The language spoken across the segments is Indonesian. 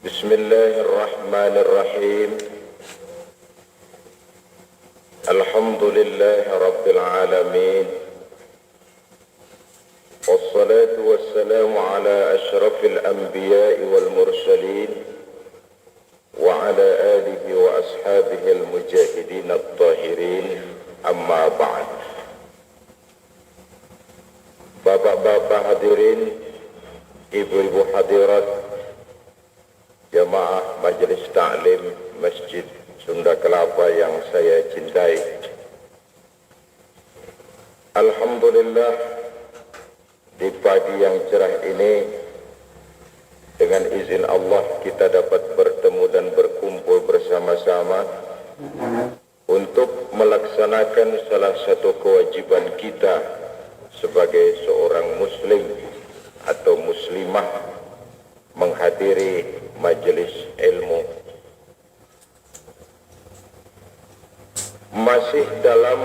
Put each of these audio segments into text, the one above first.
Bismillahirrahmanirrahim. Alhamdulillahi rabbil alamin. Wassalatu wassalamu ala asyrafil anbiya'i wal mursalin wa ala alihi wa ashabihi al-mujahidin at-tahirin. Amma ba'd. Bapak-bapak hadirin, ibu-ibu hadirat, jamaah Majelis Ta'lim Masjid Sunda Kelapa yang saya cintai. Alhamdulillah, di pagi yang cerah ini dengan izin Allah kita dapat bertemu dan berkumpul bersama-sama untuk melaksanakan salah satu kewajiban kita sebagai seorang muslim atau muslimah, menghadiri majelis ilmu. Masih dalam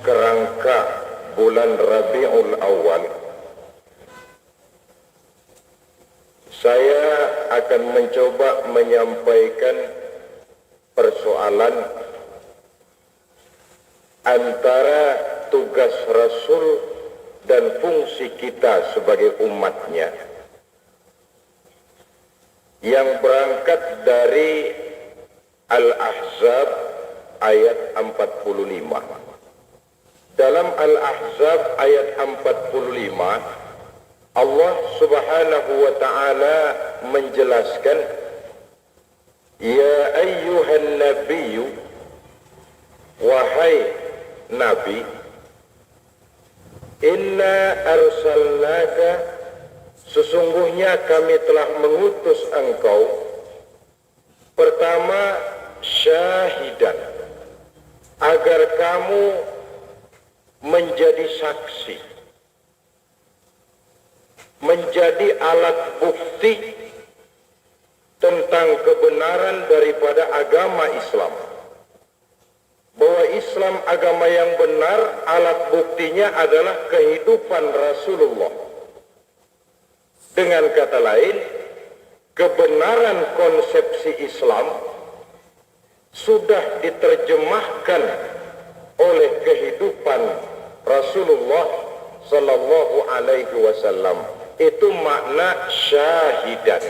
kerangka bulan Rabiul Awal, saya akan mencoba menyampaikan persoalan antara tugas Rasul dan fungsi kita sebagai umatnya, yang berangkat dari Al-Ahzab ayat 45. Dalam Al-Ahzab ayat 45, Allah Subhanahu wa ta'ala menjelaskan, Ya ayyuhan nabiyyu, wahai Nabi, Inna arsalnaka, sesungguhnya kami telah mengutus engkau, pertama syahidan, agar kamu menjadi saksi, menjadi alat bukti tentang kebenaran daripada agama Islam, bahwa Islam agama yang benar. Alat buktinya adalah kehidupan Rasulullah. Dengan kata lain, kebenaran konsepsi Islam sudah diterjemahkan oleh kehidupan Rasulullah Sallallahu Alaihi Wasallam. Itu makna syahidan.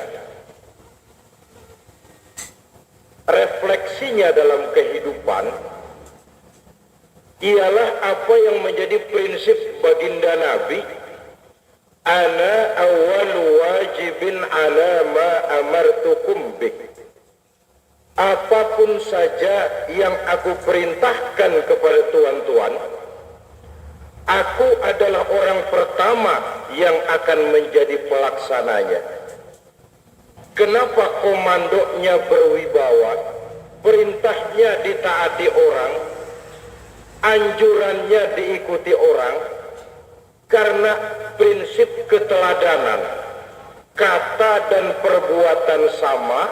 Refleksinya dalam kehidupan ialah apa yang menjadi prinsip baginda Nabi, ana awal wajibin ala ma amartukum bih. Apapun saja yang aku perintahkan kepada tuan-tuan, aku adalah orang pertama yang akan menjadi pelaksananya. Kenapa komandonya berwibawa, perintahnya ditaati orang, anjurannya diikuti orang? Karena prinsip keteladanan, kata dan perbuatan sama,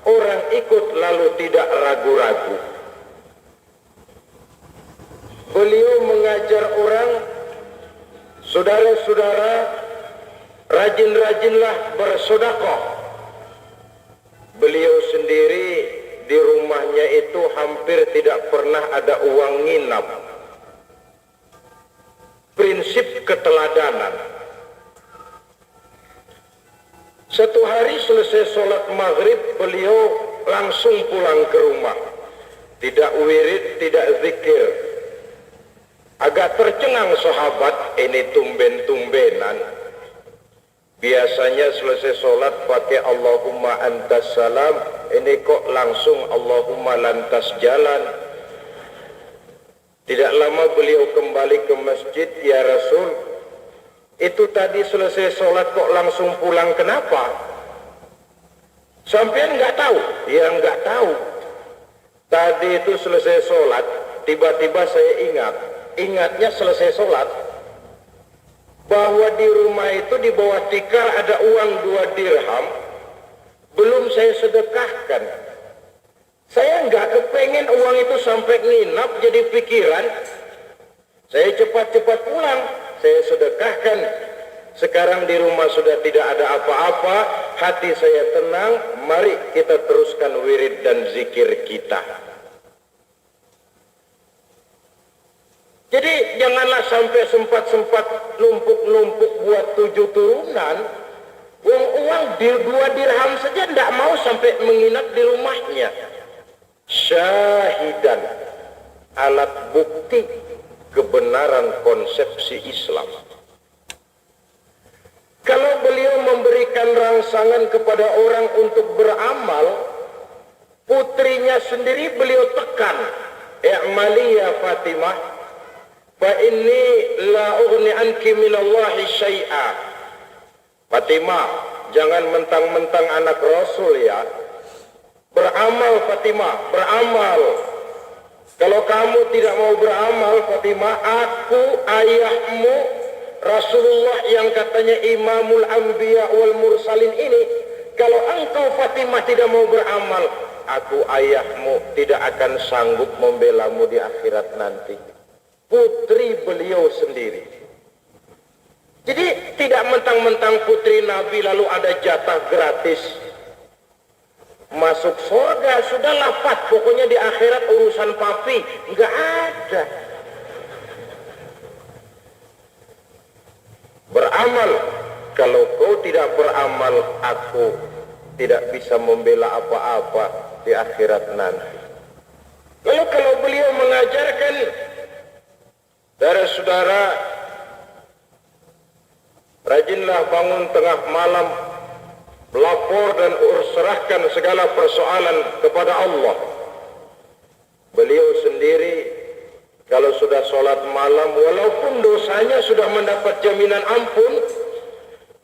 orang ikut lalu tidak ragu-ragu. Beliau mengajar orang, saudara-saudara, rajin-rajinlah bersedekah. Beliau sendiri di rumahnya itu hampir tidak pernah ada uang nginap. Prinsip keteladanan. Satu hari selesai sholat maghrib, beliau langsung pulang ke rumah. Tidak wirid, tidak zikir. Agak tercengang sahabat, ini tumben-tumbenan. Biasanya selesai sholat pakai Allahumma antas salam, ini kok langsung Allahumma lantas jalan. Tidak lama beliau kembali ke masjid, Ya Rasul, itu tadi selesai sholat kok langsung pulang, kenapa? Sampean nggak tahu? Ya nggak tahu. Tadi itu selesai sholat, tiba-tiba saya ingatnya selesai sholat, bahwa di rumah itu di bawah tikar ada uang 2 dirham, belum saya sedekahkan. Saya nggak kepengen uang itu sampai nginap jadi pikiran. Saya cepat-cepat pulang, saya sedekahkan. Sekarang di rumah sudah tidak ada apa-apa, hati saya tenang, mari kita teruskan wirid dan zikir kita. Jadi janganlah sampai sempat numpuk-numpuk buat 7 turunan. Uang 2 dirham saja tidak mau sampai menginap di rumahnya. Syahidan, alat bukti kebenaran konsepsi Islam. Kalau beliau memberikan rangsangan kepada orang untuk beramal, putrinya sendiri beliau tekan. I'mali ya Fatimah, fa inni la ughni anki minallahi syai'a. Fatimah, jangan mentang-mentang anak Rasul ya. Beramal Fatimah, beramal. Kalau kamu tidak mau beramal Fatimah, aku ayahmu Rasulullah yang katanya Imamul Anbiya wal Mursalin ini, kalau engkau Fatimah tidak mau beramal, aku ayahmu tidak akan sanggup membelamu di akhirat nanti. Putri beliau sendiri. Jadi tidak mentang-mentang putri Nabi lalu ada jatah gratis masuk surga, sudah lafaz pokoknya di akhirat urusan papi, enggak ada. Beramal, kalau kau tidak beramal, aku tidak bisa membela apa-apa di akhirat nanti. Lalu kalau beliau mengajarkan, saudara-saudara, rajinlah bangun tengah malam, lapor dan serahkan segala persoalan kepada Allah. Beliau sendiri kalau sudah sholat malam, walaupun dosanya sudah mendapat jaminan ampun,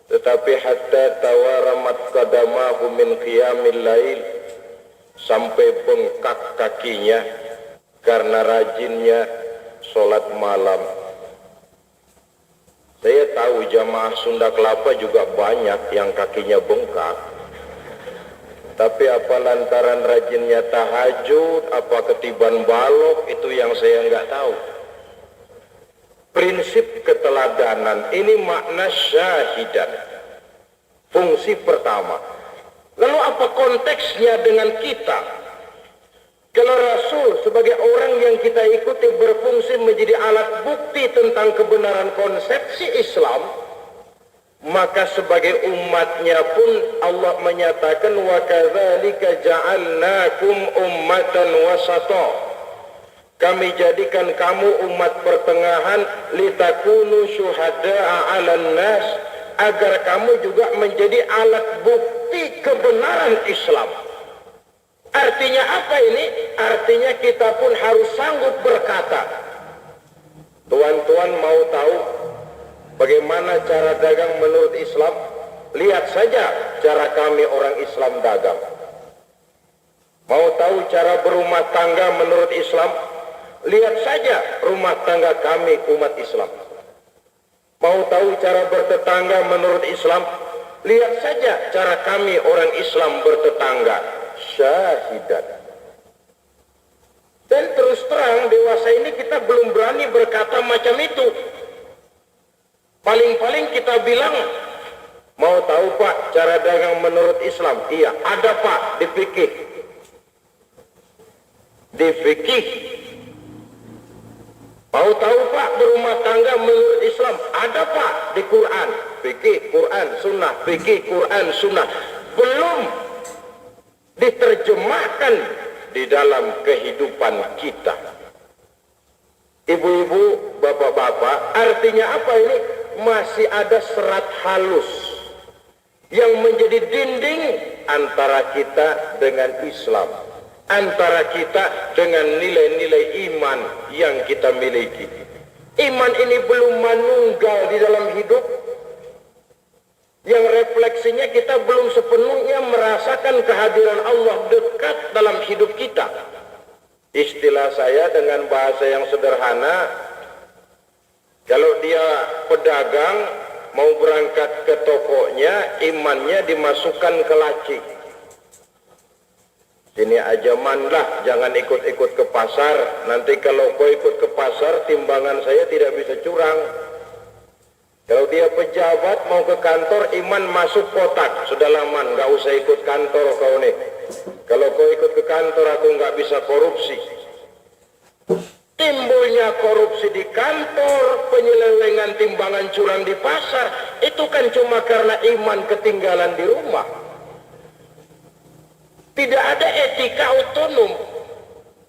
tetapi hatta tawaramat qadamahu min qiyamil lail, sampai bengkak kakinya karena rajinnya sholat malam. Saya tahu jamaah Sunda Kelapa juga banyak yang kakinya bengkak. Tapi apa lantaran rajinnya tahajud, apa ketiban balok, itu yang saya nggak tahu. Prinsip keteladanan ini makna syahidan. Fungsi pertama. Lalu apa konteksnya dengan kita? Kalau Rasul sebagai orang yang kita ikuti berfungsi menjadi alat bukti tentang kebenaran konsepsi Islam, maka sebagai umatnya pun Allah menyatakan wa kadzalika ja'alnakum ummatan wasata. Kami jadikan kamu umat pertengahan litakunu syuhada'a 'alan nas, agar kamu juga menjadi alat bukti kebenaran Islam. Artinya apa ini? Artinya kita pun harus sanggup berkata, tuan-tuan mau tahu bagaimana cara dagang menurut Islam? Lihat saja cara kami orang Islam dagang. Mau tahu cara berumah tangga menurut Islam? Lihat saja rumah tangga kami umat Islam. Mau tahu cara bertetangga menurut Islam? Lihat saja cara kami orang Islam bertetangga. Syahidan. Dan terus terang dewasa ini kita belum berani berkata macam itu. Paling-paling kita bilang, mau tahu Pak cara dagang menurut Islam? Iya, ada Pak di fikih. Di fikih. Mau tahu Pak berumah tangga menurut Islam? Ada Pak di Quran. Fikih, Quran, Sunnah. Fikih, Quran, Sunnah. Belum diterjemahkan di dalam kehidupan kita. Ibu-ibu, bapak-bapak, artinya apa ini? Masih ada serat halus yang menjadi dinding antara kita dengan Islam, antara kita dengan nilai-nilai iman yang kita miliki. Iman ini belum manunggal di dalam hidup, yang refleksinya kita belum sepenuhnya merasakan kehadiran Allah dekat dalam hidup kita. Istilah saya dengan bahasa yang sederhana, kalau dia pedagang mau berangkat ke tokonya, imannya dimasukkan ke laci. Sini aja manlah, jangan ikut-ikut ke pasar. Nanti kalau kau ikut ke pasar, timbangan saya tidak bisa curang. Kalau dia pejabat mau ke kantor, iman masuk kotak. Sudah lama, nggak usah ikut kantor kau nih. Kalau kau ikut ke kantor, aku nggak bisa korupsi. Timbulnya korupsi di kantor, penyelewengan timbangan curang di pasar, itu kan cuma karena iman ketinggalan di rumah. Tidak ada etika otonom.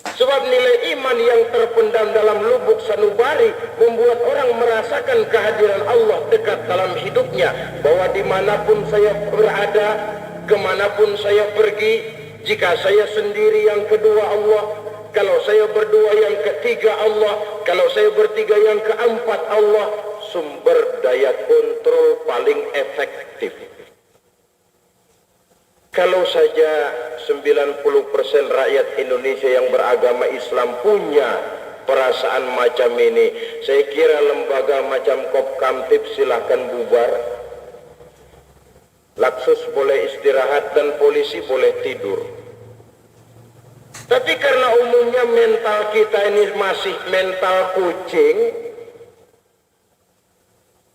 Sebab nilai iman yang terpendam dalam lubuk sanubari membuat orang merasakan kehadiran Allah dekat dalam hidupnya. Bahwa dimanapun saya berada, kemanapun saya pergi, jika saya sendiri yang kedua Allah, kalau saya berdua yang ketiga Allah, kalau saya bertiga yang keempat Allah, sumber daya kontrol paling efektif. Kalau saja 90% rakyat Indonesia yang beragama Islam punya perasaan macam ini, saya kira lembaga macam Kopkamtib silahkan bubar. Laksus boleh istirahat dan polisi boleh tidur. Tapi karena umumnya mental kita ini masih mental kucing,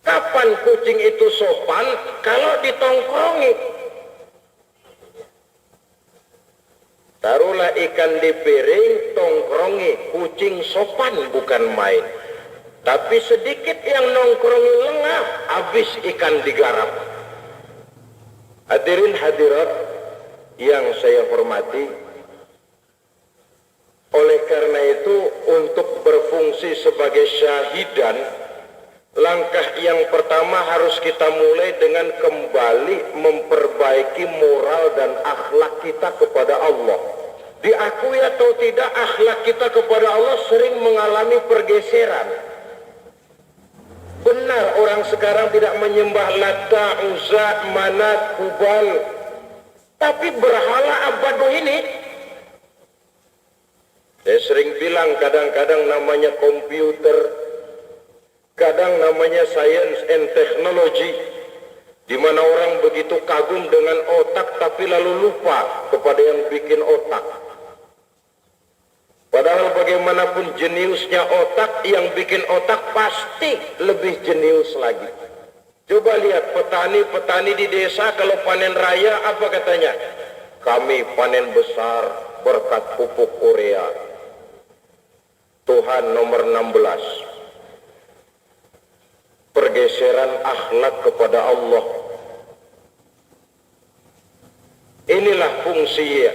kapan kucing itu sopan? Kalau ditongkrongi. Taruhlah ikan di piring, tongkrongi, kucing sopan bukan main. Tapi sedikit yang nongkrongi lengah, habis ikan digarap. Hadirin hadirat yang saya hormati, oleh karena itu untuk berfungsi sebagai syahidan, langkah yang pertama harus kita mulai dengan kembali memperbaiki moral dan akhlak kita kepada Allah. Diakui atau tidak, akhlak kita kepada Allah sering mengalami pergeseran. Benar, orang sekarang tidak menyembah Lata, Uzza, Manat, Hubal, tapi berhala abadu ini, saya sering bilang kadang-kadang namanya komputer, kadang namanya science and technology, di mana orang begitu kagum dengan otak tapi lalu lupa kepada yang bikin otak. Padahal bagaimanapun jeniusnya otak, yang bikin otak pasti lebih jenius lagi. Coba lihat petani-petani di desa kalau panen raya apa katanya? Kami panen besar berkat pupuk urea. Tuhan nomor 16. Pergeseran akhlak kepada Allah. Inilah fungsi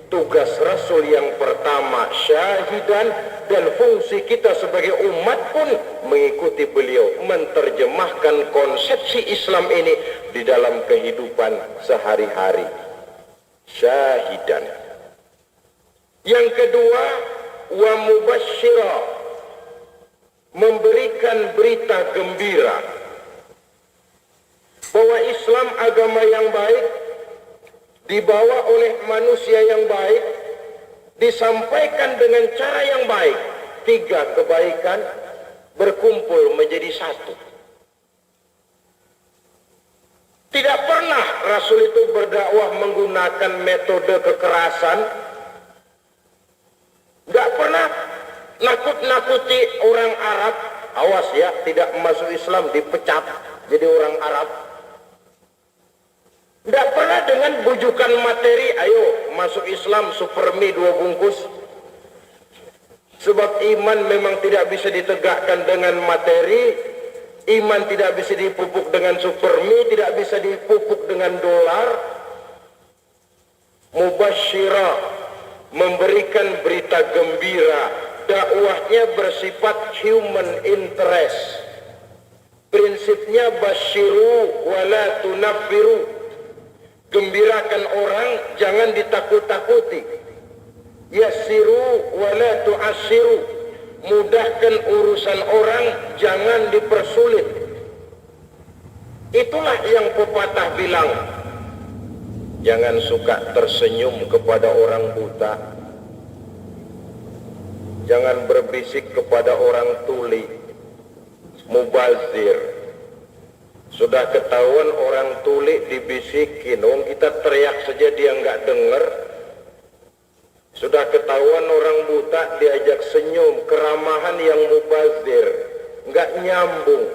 tugas Rasul yang pertama, syahidan, dan fungsi kita sebagai umat pun mengikuti beliau, menerjemahkan konsepsi Islam ini di dalam kehidupan sehari-hari. Syahidan. Yang kedua, wa mubasysyira, memberikan berita gembira bahwa Islam agama yang baik, dibawa oleh manusia yang baik, disampaikan dengan cara yang baik. 3 kebaikan berkumpul menjadi satu. Tidak pernah Rasul itu berdakwah menggunakan metode kekerasan. Tidak pernah nakut-nakuti orang Arab. Awas ya, tidak masuk Islam dipecat jadi orang Arab. Tidak pernah dengan bujukan materi, ayo masuk Islam supermi 2 bungkus. Sebab iman memang tidak bisa ditegakkan dengan materi, iman tidak bisa dipupuk dengan supermi, tidak bisa dipupuk dengan dolar. Mubasysyira, memberikan berita gembira, dakwahnya bersifat human interest. Prinsipnya basyiru wala tunaffiru. Gembirakan orang, jangan ditakut-takuti. Yassiru wala tu'assiru. Mudahkan urusan orang, jangan dipersulit. Itulah yang pepatah bilang, jangan suka tersenyum kepada orang buta, jangan berbisik kepada orang tuli, mubazir. Sudah ketahuan orang tuli dibisikin, kita teriak saja dia nggak dengar. Sudah ketahuan orang buta diajak senyum, keramahan yang mubazir, nggak nyambung.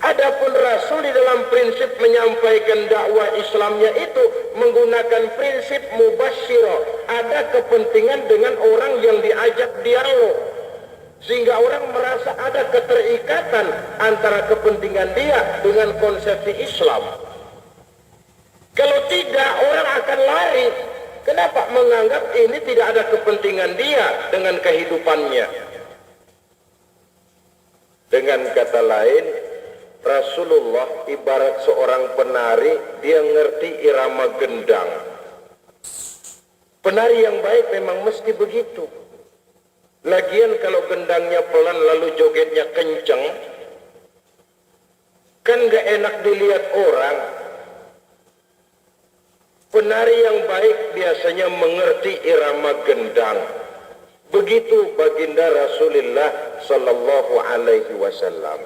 Adapun Rasul di dalam prinsip menyampaikan dakwah Islamnya itu menggunakan prinsip mubasyirah. Ada kepentingan dengan orang yang diajak dialog, sehingga orang merasa ada keterikatan antara kepentingan dia dengan konsepsi Islam. Kalau tidak, orang akan lari. Kenapa? Menganggap ini tidak ada kepentingan dia dengan kehidupannya. Dengan kata lain, Rasulullah ibarat seorang penari, dia ngerti irama gendang. Penari yang baik memang mesti begitu. Lagian kalau gendangnya pelan lalu jogetnya kenceng, kan gak enak dilihat orang. Penari yang baik biasanya mengerti irama gendang. Begitu baginda Rasulullah Sallallahu Alaihi Wasallam.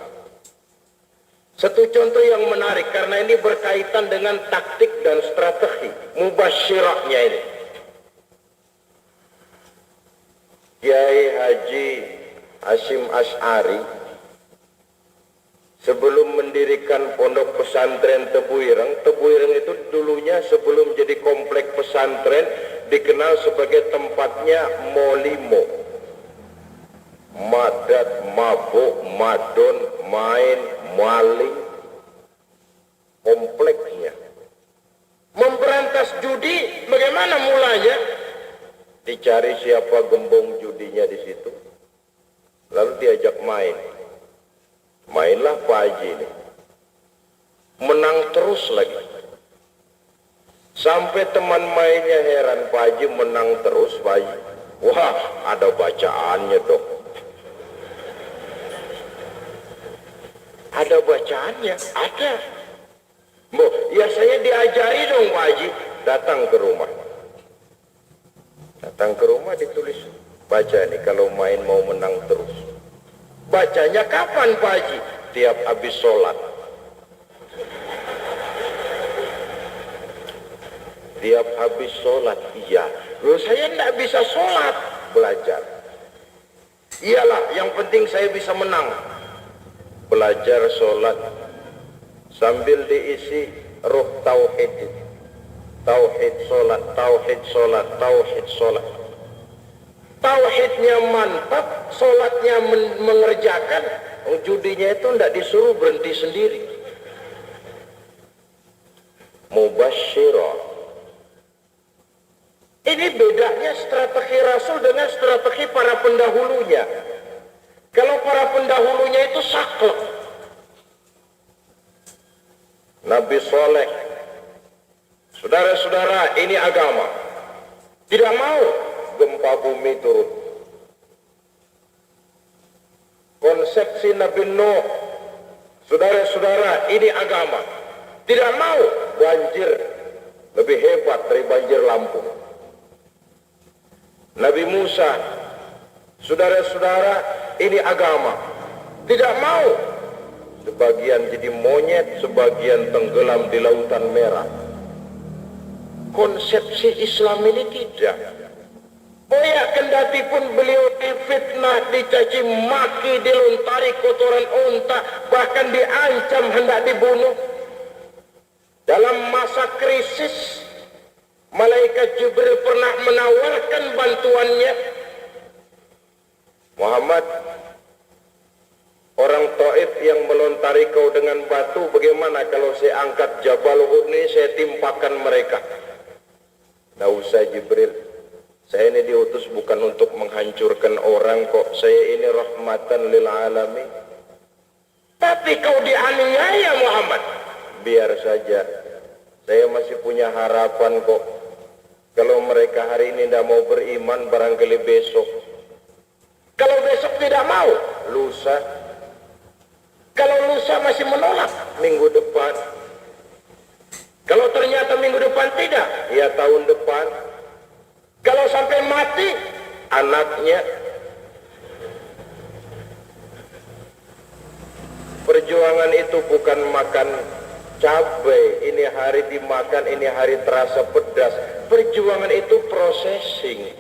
Satu contoh yang menarik karena ini berkaitan dengan taktik dan strategi mubasyirahnya ini. Kiai Haji Hasyim Asy'ari sebelum mendirikan pondok pesantren Tebu Ireng itu dulunya sebelum jadi komplek pesantren dikenal sebagai tempatnya molimo, madat, mabuk, madon, main, maling, kompleknya. Memberantas judi, bagaimana mulanya? Dicari siapa gembong judinya di situ, lalu diajak main. Mainlah Pak Haji ini, menang terus lagi. Sampai teman mainnya heran, Pak Haji menang terus Pak Haji. Wah, ada bacaannya dok. Ada bacaannya? Ada. Ya saya diajari dong Pak Haji. Datang ke rumah. Datang ke rumah ditulis, baca nih kalau main mau menang terus. Bacanya kapan Pak Haji? Tiap habis sholat. Tiap habis sholat, iya. Loh saya tidak bisa sholat, belajar. Iyalah, yang penting saya bisa menang. Belajar sholat sambil diisi ruh tauhid. Tauhid sholat, tauhid sholat, tauhid sholat. Tauhidnya mantap, sholatnya mengerjakan. Judinya itu tidak disuruh berhenti sendiri. Mubasyirah. Ini bedanya strategi Rasul dengan strategi para pendahulunya. Kalau para pendahulunya itu saklek. Nabi Saleh, saudara-saudara, ini agama. Tidak mau gempa bumi turun. Konsepsi Nabi Nuh, saudara-saudara, ini agama. Tidak mau banjir lebih hebat dari banjir Lampung. Nabi Musa, saudara-saudara, ini agama. Tidak mau. Sebagian jadi monyet, sebagian tenggelam di lautan merah. Konsepsi Islam ini tidak. Oh ya, kendati pun beliau difitnah, dicaci maki, dilontari kotoran unta, bahkan diancam hendak dibunuh. Dalam masa krisis, Malaikat Jibril pernah menawarkan bantuannya. Muhammad, orang Taif yang melontari kau dengan batu, bagaimana kalau saya angkat Jabal Uhud ini, saya timpakan mereka? Tidak usah Jibril, saya ini diutus bukan untuk menghancurkan orang kok, saya ini rahmatan lil alamin. Tapi kau dianiaya Muhammad. Biar saja, saya masih punya harapan kok. Kalau mereka hari ini tidak mau beriman, barangkali besok. Kalau besok tidak mau, lusa. Kalau lusa masih menolak, minggu depan. Kalau ternyata minggu depan tidak, ya tahun depan. Kalau sampai mati, anaknya. Perjuangan itu bukan makan cabai, ini hari dimakan, ini hari terasa pedas. Perjuangan itu processing.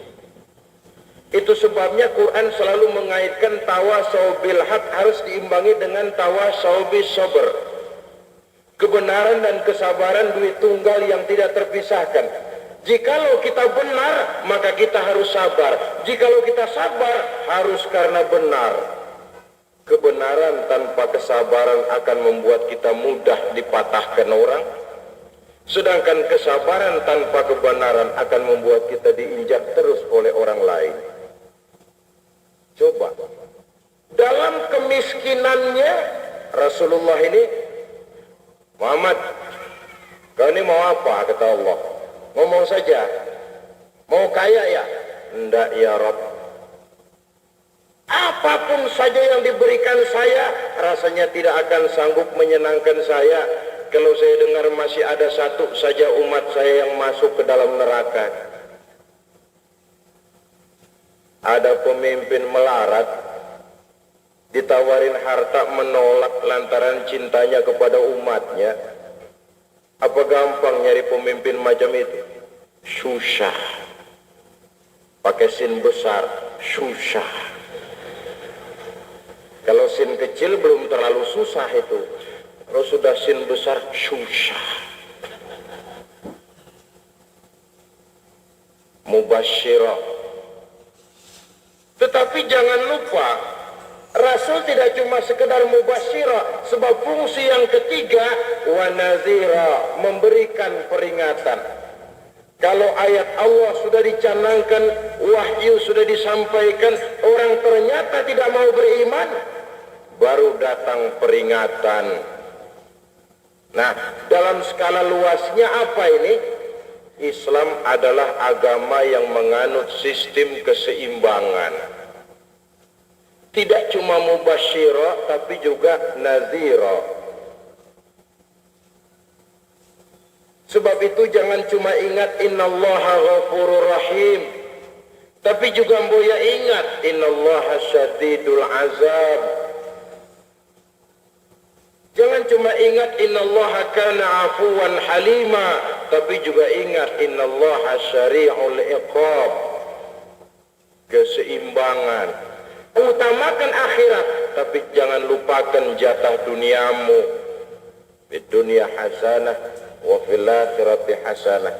Itu sebabnya Quran selalu mengaitkan tawasau bil haq harus diimbangi dengan tawasau bis sabr. Kebenaran dan kesabaran duit tunggal yang tidak terpisahkan. Jikalau kita benar, maka kita harus sabar. Jikalau kita sabar, harus karena benar. Kebenaran tanpa kesabaran akan membuat kita mudah dipatahkan orang. Sedangkan kesabaran tanpa kebenaran akan membuat kita diinjak terus oleh orang lain. Coba, dalam kemiskinannya Rasulullah ini, Muhammad, kau ini mau apa? Kata Allah. Ngomong saja. Mau kaya ya? Enggak ya Rabb. Apapun saja yang diberikan saya, rasanya tidak akan sanggup menyenangkan saya kalau saya dengar masih ada satu saja umat saya yang masuk ke dalam neraka. Ada pemimpin melarat, ditawarin harta menolak lantaran cintanya kepada umatnya. Apa gampang nyari pemimpin macam itu? Susah. Pakai sin besar, susah. Kalau sin kecil belum terlalu susah itu. Kalau sudah sin besar, susah. Mubasyirah. Tetapi jangan lupa, Rasul tidak cuma sekedar mubasyirah, sebab fungsi yang ketiga, wa nazira, memberikan peringatan. Kalau ayat Allah sudah dicanangkan, wahyu sudah disampaikan, orang ternyata tidak mau beriman, baru datang peringatan. Nah, dalam skala luasnya apa ini? Islam adalah agama yang menganut sistem keseimbangan. Tidak cuma mubasyirah, tapi juga nazira. Sebab itu jangan cuma ingat innallaha ghafurur rahim, tapi juga mboya ingat innallaha syadidul azab. Jangan cuma ingat innallaha kana afuwan halima, tapi juga ingat innallaha syari'ul iqab. Keseimbangan. Utamakan akhirat, tapi jangan lupakan jatah duniamu. Di dunia hasanah wa fil akhirati hasanah.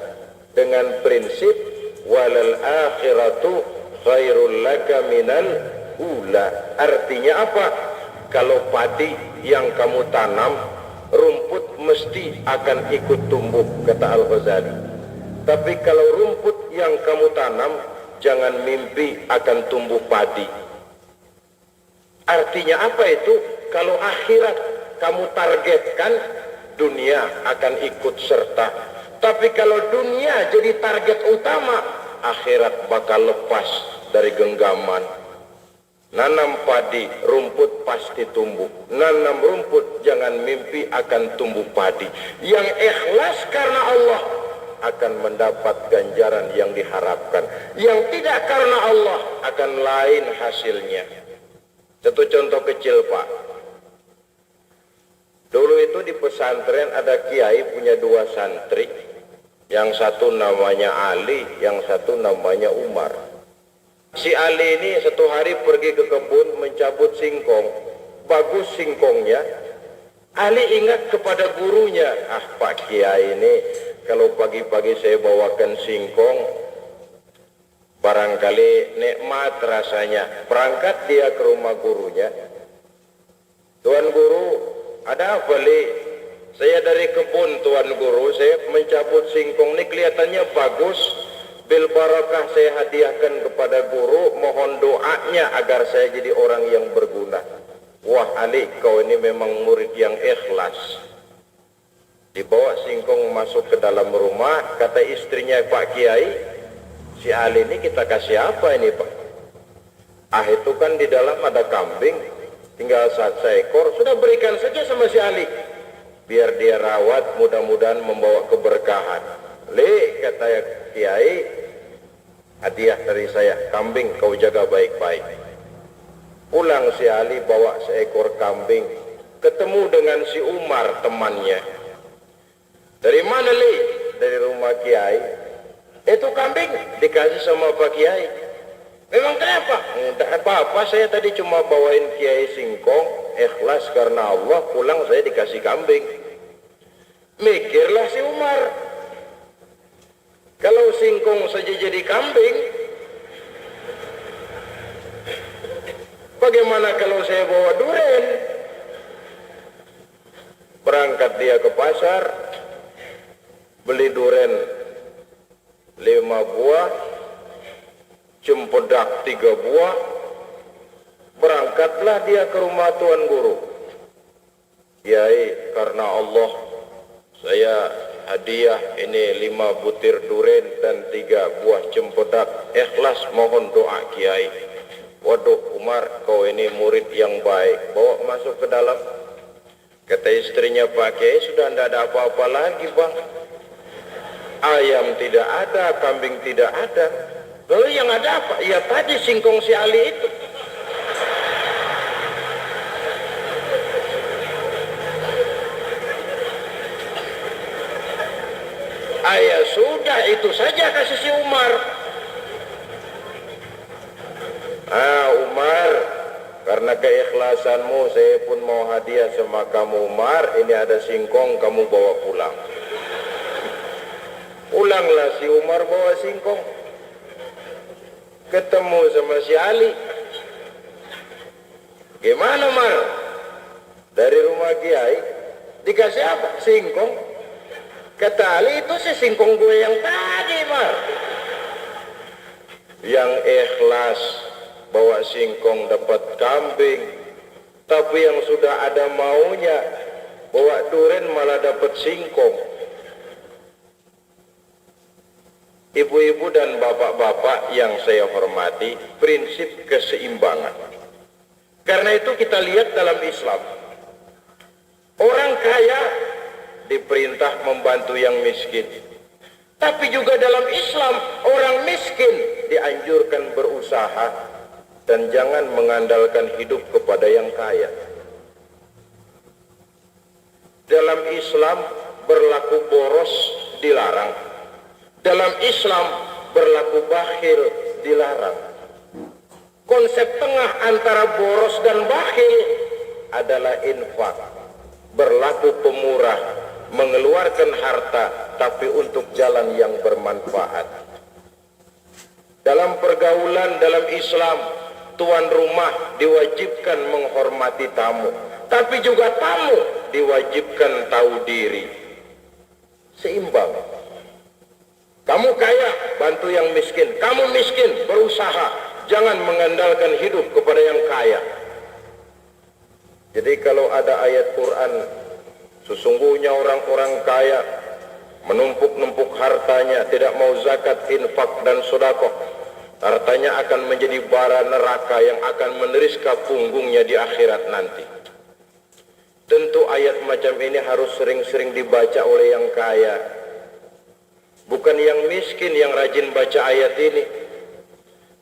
Dengan prinsip walal akhiratu khairul laka minal ula. Artinya apa? Kalau padi yang kamu tanam, rumput mesti akan ikut tumbuh, kata Al-Ghazali. Tapi kalau rumput yang kamu tanam, jangan mimpi akan tumbuh padi. Artinya apa itu? Kalau akhirat kamu targetkan, dunia akan ikut serta. Tapi kalau dunia jadi target utama, akhirat bakal lepas dari genggaman. Nanam padi, rumput pasti tumbuh. Nanam rumput, jangan mimpi akan tumbuh padi. Yang ikhlas karena Allah akan mendapat ganjaran yang diharapkan. Yang tidak karena Allah akan lain hasilnya. Satu contoh kecil, Pak. Dulu itu di pesantren ada kiai punya dua santri. Yang satu namanya Ali, yang satu namanya Umar. Si Ali ini satu hari pergi ke kebun mencabut singkong. Bagus singkongnya. Ali ingat kepada gurunya. Ah, Pak Kiai ini kalau pagi-pagi saya bawakan singkong, barangkali nikmat rasanya. Berangkat dia ke rumah gurunya. Tuan Guru, ada apa Li? Saya dari kebun Tuan Guru, saya mencabut singkong ini kelihatannya bagus. Bil barakah saya hadiahkan kepada guru, mohon doanya agar saya jadi orang yang berguna. Wah Ali, kau ini memang murid yang ikhlas. Dibawa singkong masuk ke dalam rumah, kata istrinya Pak Kiai, si Ali ini kita kasih apa ini Pak? Ah itu kan di dalam ada kambing, tinggal 1 ekor, sudah berikan saja sama si Ali. Biar dia rawat, mudah-mudahan membawa keberkahan. Le, kata Kiai, hadiah dari saya, kambing kau jaga baik-baik. Pulang si Ali bawa seekor kambing, ketemu dengan si Umar temannya. Dari mana Li? Dari rumah Kiai. Itu kambing dikasih sama Pak Kiai. Memang kenapa? Tidak apa-apa, saya tadi cuma bawain Kiai singkong, ikhlas karena Allah, pulang saya dikasih kambing. Mikirlah si Umar, kalau singkong saja jadi kambing, bagaimana kalau saya bawa duren? Berangkat dia ke pasar, beli duren 5 buah, cempedak 3 buah, berangkatlah dia ke rumah Tuan Guru. Kiai, karena Allah saya hadiah ini 5 butir duren dan 3 buah cempedak, ikhlas mohon doa Kiai. Waduh Umar, kau ini murid yang baik, bawa masuk ke dalam. Kata istrinya, Pak Kiai, sudah tidak ada apa-apa lagi bang, ayam tidak ada, kambing tidak ada. Lalu yang ada apa? Ya tadi singkong si Ali itu. Ya sudah, itu saja kasih si Umar. Umar, karena keikhlasanmu saya pun mau hadiah sama kamu Umar. Ini ada singkong, kamu bawa pulang. Pulanglah si Umar bawa singkong, ketemu sama si Ali. Gimana Mar? Dari rumah Kiai dikasih apa? Singkong. Kata Ali, itu si singkong gue yang tadi Mar. Yang ikhlas bawa singkong dapat kambing, tapi yang sudah ada maunya bawa duren malah dapat singkong. Ibu-ibu dan bapak-bapak yang saya hormati, prinsip keseimbangan. Karena itu kita lihat dalam Islam, orang kaya diperintah membantu yang miskin. Tapi juga dalam Islam, orang miskin dianjurkan berusaha dan jangan mengandalkan hidup kepada yang kaya. Dalam Islam berlaku boros dilarang. Dalam Islam berlaku bakhil dilarang. Konsep tengah antara boros dan bakhil adalah infak. Berlaku pemurah, mengeluarkan harta tapi untuk jalan yang bermanfaat. Dalam pergaulan dalam Islam, tuan rumah diwajibkan menghormati tamu, tapi juga tamu diwajibkan tahu diri. Seimbang. Kamu kaya, bantu yang miskin. Kamu miskin, berusaha. Jangan mengandalkan hidup kepada yang kaya. Jadi kalau ada ayat Quran, sesungguhnya orang-orang kaya menumpuk-numpuk hartanya, tidak mau zakat, infak dan sedekah, hartanya akan menjadi bara neraka yang akan meneriska punggungnya di akhirat nanti. Tentu ayat macam ini harus sering-sering dibaca oleh yang kaya, bukan yang miskin yang rajin baca ayat ini.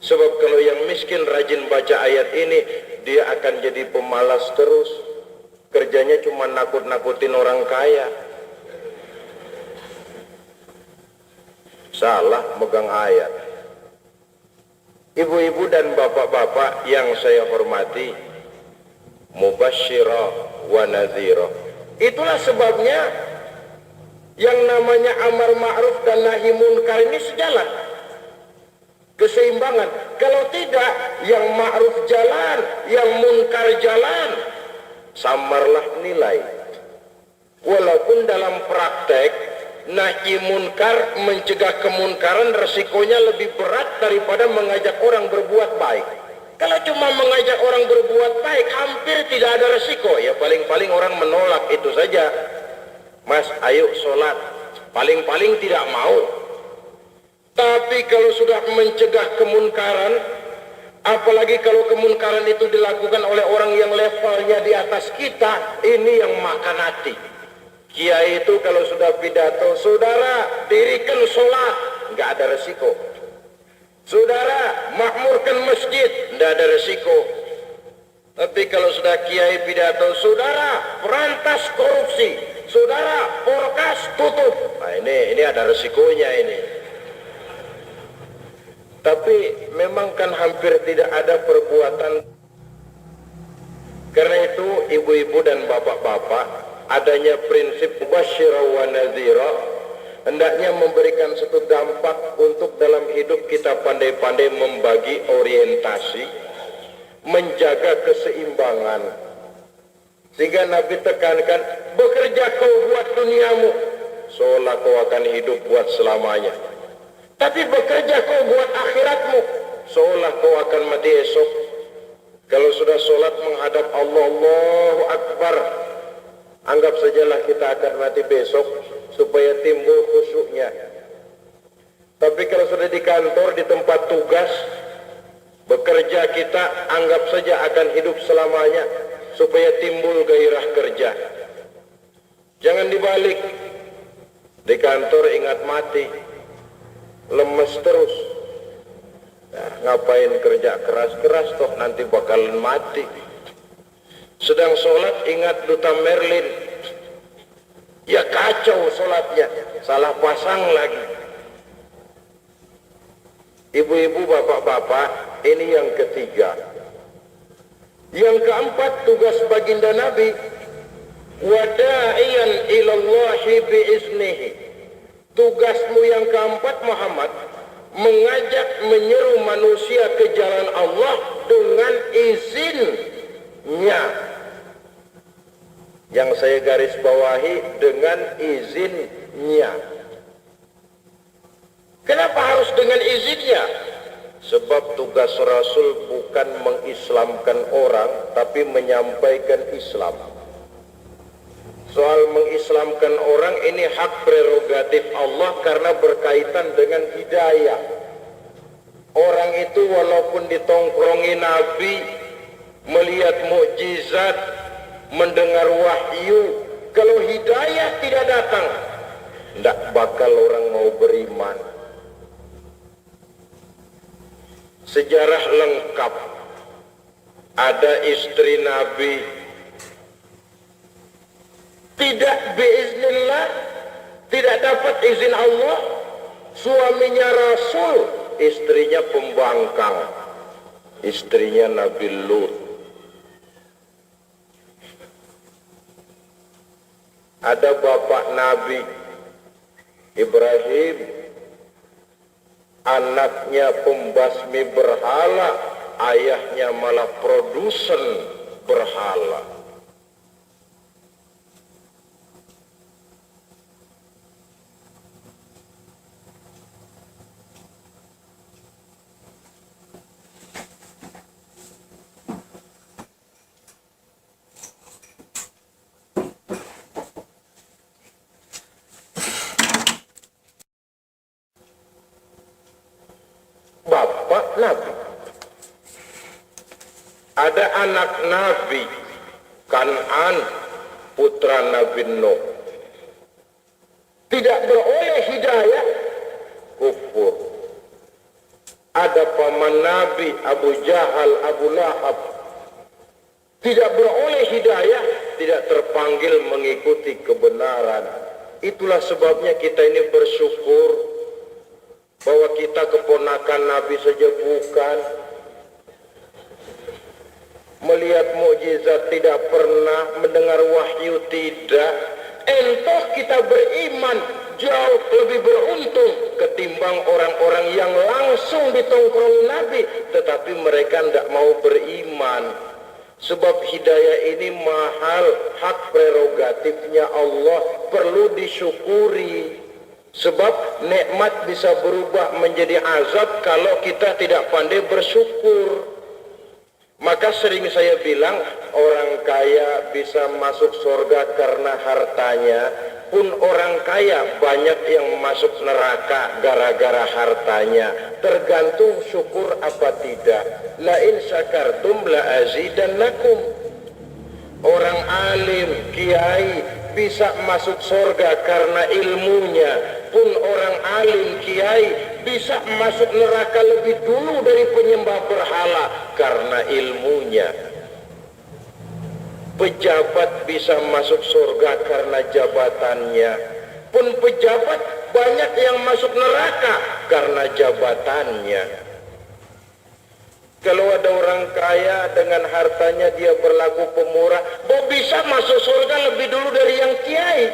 Sebab kalau yang miskin rajin baca ayat ini, dia akan jadi pemalas terus. Kerjanya cuma nakut-nakutin orang kaya. Salah megang ayat. Ibu-ibu dan bapak-bapak yang saya hormati, mubasysyira wa nadhira. Itulah sebabnya yang namanya amar ma'ruf dan nahi munkar ini sejalan. Keseimbangan. Kalau tidak, yang ma'ruf jalan, yang munkar jalan, samarlah nilai. Walaupun dalam praktek nahi munkar, mencegah kemunkaran, resikonya lebih berat daripada mengajak orang berbuat baik. Kalau cuma mengajak orang berbuat baik, hampir tidak ada resiko. Ya paling-paling orang menolak itu saja. Mas, ayo sholat. Paling-paling tidak mau. Tapi kalau sudah mencegah kemunkaran, apalagi kalau kemunkaran itu dilakukan oleh orang yang levelnya di atas kita, ini yang makan hati. Kiai itu kalau sudah pidato, saudara dirikan sholat, nggak ada resiko. Saudara makmurkan masjid, nggak ada resiko. Tapi kalau sudah kiai pidato, saudara berantas korupsi, saudara porkas tutup, nah ini ada resikonya ini. Tapi memang kan hampir tidak ada perbuatan. Karena itu ibu-ibu dan bapak-bapak, adanya prinsip mubasysyira wa nadhira hendaknya memberikan satu dampak untuk dalam hidup kita pandai-pandai membagi orientasi, menjaga keseimbangan. Sehingga Nabi tekankan, bekerja kau buat duniamu, seolah kau akan hidup buat selamanya. Tapi bekerja kau buat akhiratmu, seolah kau akan mati esok. Kalau sudah sholat menghadap Allah, Allahu Akbar, anggap sajalah kita akan mati besok, supaya timbul khusyuknya. Tapi kalau sudah di kantor, di tempat tugas, bekerja kita anggap saja akan hidup selamanya, supaya timbul gairah kerja. Jangan dibalik. Di kantor ingat mati, lemes terus. Nah, ngapain kerja keras-keras toh nanti bakalan mati. Sedang sholat ingat duta Merlin, ya kacau sholatnya, salah pasang lagi. Ibu-ibu, bapak-bapak, ini yang ketiga. Yang keempat, tugas baginda Nabi, wada'iyan ilallahi biiznihi. Tugasmu yang keempat Muhammad, mengajak menyeru manusia ke jalan Allah dengan izinnya. Yang saya garis bawahi, dengan izinnya. Kenapa harus dengan izinnya? Sebab tugas Rasul bukan mengislamkan orang, tapi menyampaikan Islam. Soal mengislamkan orang ini hak prerogatif Allah karena berkaitan dengan hidayah. Orang itu walaupun ditongkrongi Nabi, melihat mukjizat, mendengar wahyu, kalau hidayah tidak datang, tidak bakal orang mau beriman. Sejarah lengkap, ada istri Nabi tidak biiznillah, tidak dapat izin Allah, suaminya Rasul, istrinya pembangkang, istrinya Nabi Lut. Ada bapak Nabi Ibrahim, anaknya pembasmi berhala, ayahnya malah produsen berhala. Bapak Nabi, ada anak Nabi Kan'an, putra Nabi Nuh, tidak beroleh hidayah, kufur. Ada paman Nabi Abu Jahal, Abu Lahab, tidak beroleh hidayah, tidak terpanggil mengikuti kebenaran. Itulah sebabnya kita ini bersyukur bahwa kita keponakan Nabi saja bukan, melihat mukjizat tidak pernah, mendengar wahyu tidak. Entah kita beriman jauh lebih beruntung ketimbang orang-orang yang langsung ditongkrongi Nabi, tetapi mereka tidak mau beriman. Sebab hidayah ini mahal, hak prerogatifnya Allah, perlu disyukuri. Sebab nikmat bisa berubah menjadi azab kalau kita tidak pandai bersyukur. Maka sering saya bilang, orang kaya bisa masuk surga karena hartanya, pun orang kaya banyak yang masuk neraka gara-gara hartanya. Tergantung syukur apa tidak. La in syakartum la azidannakum. Orang alim, kiai bisa masuk surga karena ilmunya, pun orang alim, kiai bisa masuk neraka lebih dulu dari penyembah berhala karena ilmunya. Pejabat bisa masuk surga karena jabatannya, pun pejabat banyak yang masuk neraka karena jabatannya. Kalau ada orang kaya dengan hartanya dia berlaku pemurah, bisa masuk surga lebih dulu dari yang kiai.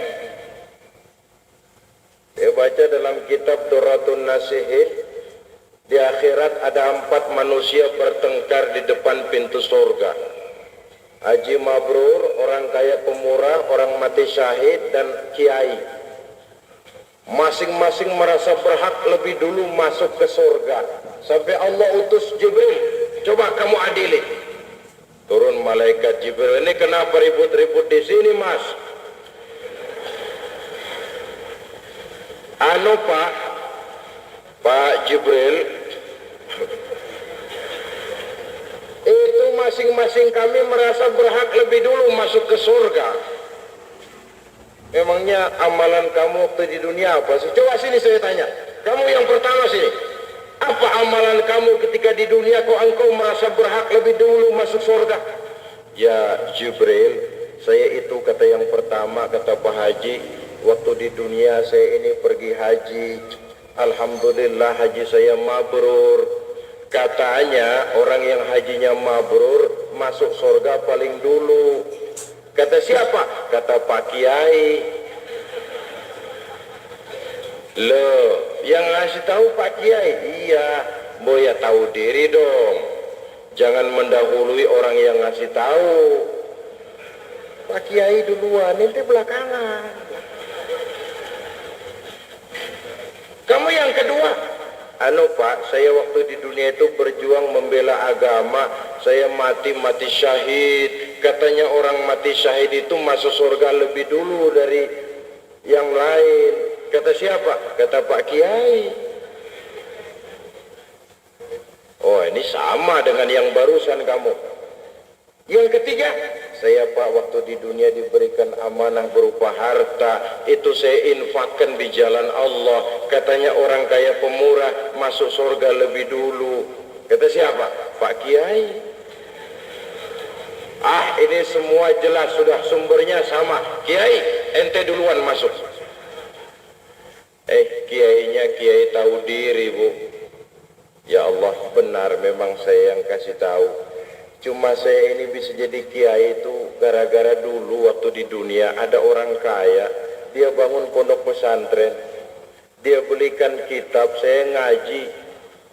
Saya baca dalam kitab Doratun Nasihin, di akhirat ada 4 manusia bertengkar di depan pintu surga. Haji mabrur, orang kaya pemurah, orang mati syahid, dan kiai. Masing-masing merasa berhak lebih dulu masuk ke surga. Sampai Allah utus Jibril, coba kamu adili. Turun malaikat Jibril, ini kenapa ribut-ribut di sini, Mas? Pak Jibril, itu masing-masing kami merasa berhak lebih dulu masuk ke surga. Memangnya amalan kamu waktu di dunia apa sih? Coba sini saya tanya, kamu yang pertama sini, apa amalan kamu ketika di dunia kok engkau merasa berhak lebih dulu masuk surga? Ya Jibril, saya itu kata yang pertama, kata Pak Haji, waktu di dunia saya ini pergi haji, alhamdulillah haji saya mabrur. Katanya orang yang hajinya mabrur masuk surga paling dulu. Kata siapa? Kata Pak Kiai. Loh, yang ngasih tahu Pak Kiai? Iya, boya tahu diri dong. Jangan mendahului orang yang ngasih tahu. Pak Kiai duluan, nanti belakangan. Kamu yang kedua. Pak, saya waktu di dunia itu berjuang membela agama, saya mati syahid. Katanya orang mati syahid itu masuk surga lebih dulu dari yang lain. Kata siapa? Kata Pak Kiai. Oh, ini sama dengan yang barusan kamu. Yang ketiga, saya Pak waktu di dunia diberikan amanah berupa harta, itu saya infakkan di jalan Allah. Katanya orang kaya pemurah masuk surga lebih dulu. Kata siapa? Pak Kiai. Ini semua jelas, sudah sumbernya sama. Kiai, ente duluan masuk. Kiainya kiai tahu diri, Bu. Ya Allah, benar memang saya yang kasih tahu. Cuma saya ini bisa jadi kiai itu gara-gara dulu waktu di dunia ada orang kaya, dia bangun pondok pesantren, dia belikan kitab, saya ngaji,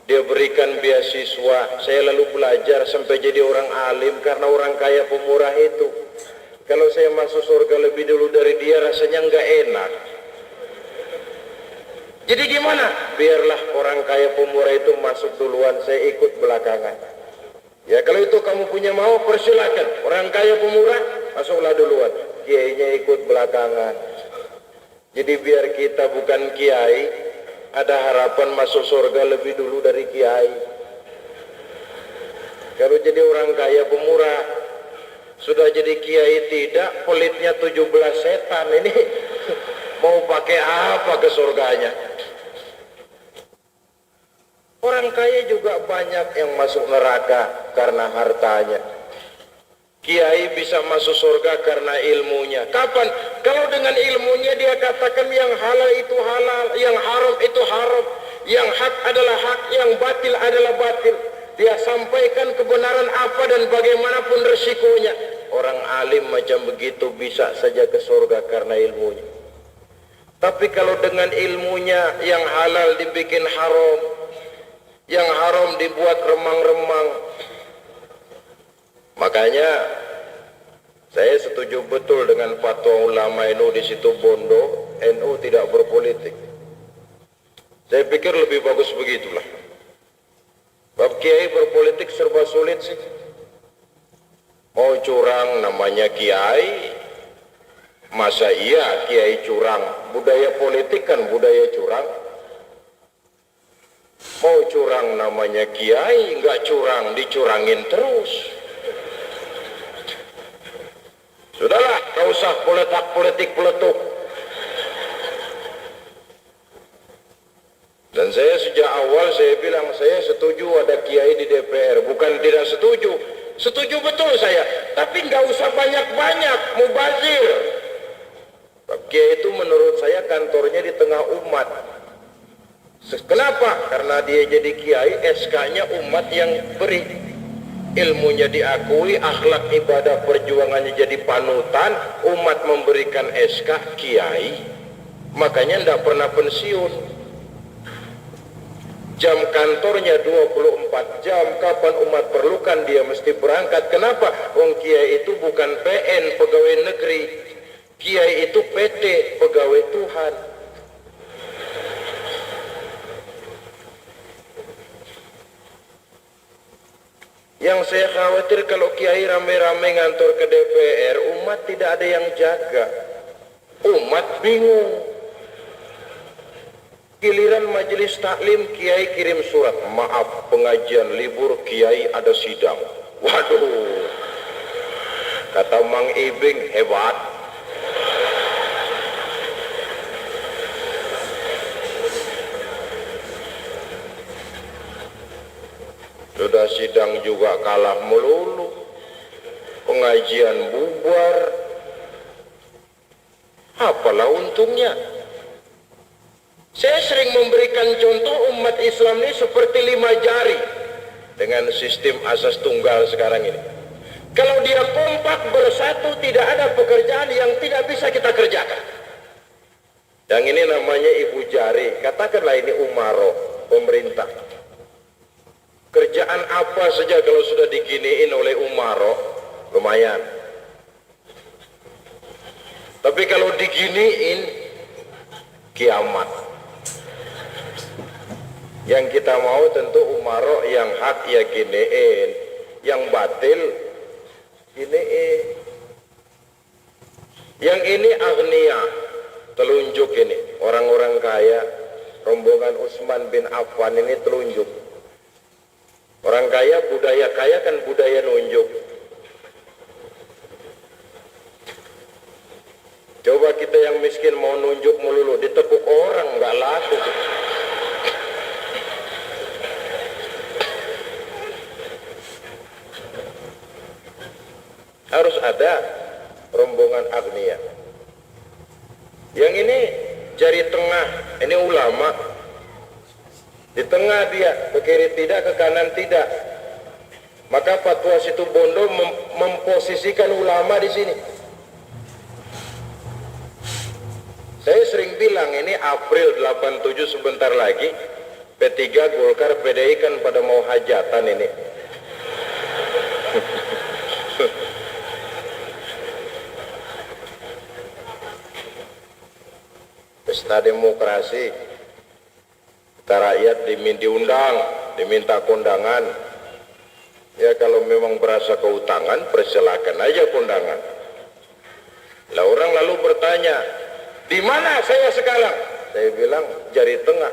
dia berikan beasiswa, saya lalu belajar sampai jadi orang alim karena orang kaya pemurah itu. Kalau saya masuk surga lebih dulu dari dia rasanya nggak enak. Jadi gimana? Biarlah orang kaya pemurah itu masuk duluan, saya ikut belakangan. Ya kalau itu kamu punya mau, persilakan. Orang kaya pemurah, masuklah duluan. Kiainya ikut belakangan. Jadi biar kita bukan kiai, ada harapan masuk surga lebih dulu dari kiai. Kalau jadi orang kaya pemurah, sudah jadi kiai tidak, pelitnya 17 setan. Ini mau pakai apa ke surganya? Orang kaya juga banyak yang masuk neraka karena hartanya. Kiai bisa masuk surga karena ilmunya. Kapan? Kalau dengan ilmunya dia katakan yang halal itu halal, yang haram itu haram, yang hak adalah hak, yang batil adalah batil. Dia sampaikan kebenaran apa dan bagaimanapun resikonya. Orang alim macam begitu bisa saja ke surga karena ilmunya. Tapi kalau dengan ilmunya yang halal dibikin haram, yang haram dibuat remang-remang. Makanya saya setuju betul dengan fatwa ulama NU di situ Bondo, NU tidak berpolitik. Saya pikir lebih bagus begitulah. Bab kiai berpolitik serba sulit sih. Mau curang namanya kiai, masa iya kiai curang? Budaya politik kan budaya curang. Mau curang namanya kiai, nggak curang dicurangin terus. Sudahlah, gak usah politik peletuk. Dan saya sejak awal saya bilang saya setuju ada kiai di DPR, bukan tidak setuju. Setuju betul saya, tapi nggak usah banyak-banyak mubazir. Kiai itu menurut saya kantornya di tengah umat. Kenapa? Karena dia jadi kiai, SK-nya umat yang beri. Ilmunya diakui, akhlak ibadah perjuangannya jadi panutan, umat memberikan SK kiai. Makanya tidak pernah pensiun. Jam kantornya 24 jam, kapan umat perlukan dia mesti berangkat. Kenapa? Wong kiai itu bukan PN, pegawai negeri. Kiai itu PT, pegawai Tuhan. Yang saya khawatir kalau kiai rame-rame ngantor ke DPR, umat tidak ada yang jaga. Umat bingung. Giliran majelis taklim, kiai kirim surat, maaf pengajian libur, kiai ada sidang. Waduh, kata Mang Ibing, hebat. Sudah sidang juga kalah melulu, pengajian bubar, apalah untungnya. Saya sering memberikan contoh umat Islam ini seperti 5 jari dengan sistem asas tunggal sekarang ini. Kalau dia kompak bersatu, tidak ada pekerjaan yang tidak bisa kita kerjakan. Yang ini namanya ibu jari, katakanlah ini umaro, pemerintah. Kerjaan apa saja kalau sudah diginiin oleh umaro, lumayan. Tapi kalau diginiin, kiamat. Yang kita mau tentu umaro yang hak ya giniin, yang batil giniin. Yang ini agnia, telunjuk ini, orang-orang kaya, rombongan Utsman bin Affan ini telunjuk. Orang kaya, budaya kaya kan budaya nunjuk. Coba kita yang miskin mau nunjuk melulu, ditepuk orang, nggak laku. Harus ada rombongan agnia. Yang ini jari tengah, ini ulama. Di tengah dia, ke kiri tidak, ke kanan tidak. Maka fatwa situ Bondo memposisikan ulama di sini. Saya sering bilang ini April 87 sebentar lagi, P3 Golkar PDI kan pada mau hajatan ini. Pesta demokrasi, kita rakyat diundang, diminta kondangan. Ya kalau memang berasa keutangan, persilakan aja kondangan. Lah orang lalu bertanya, di mana saya sekarang? Saya bilang jari tengah.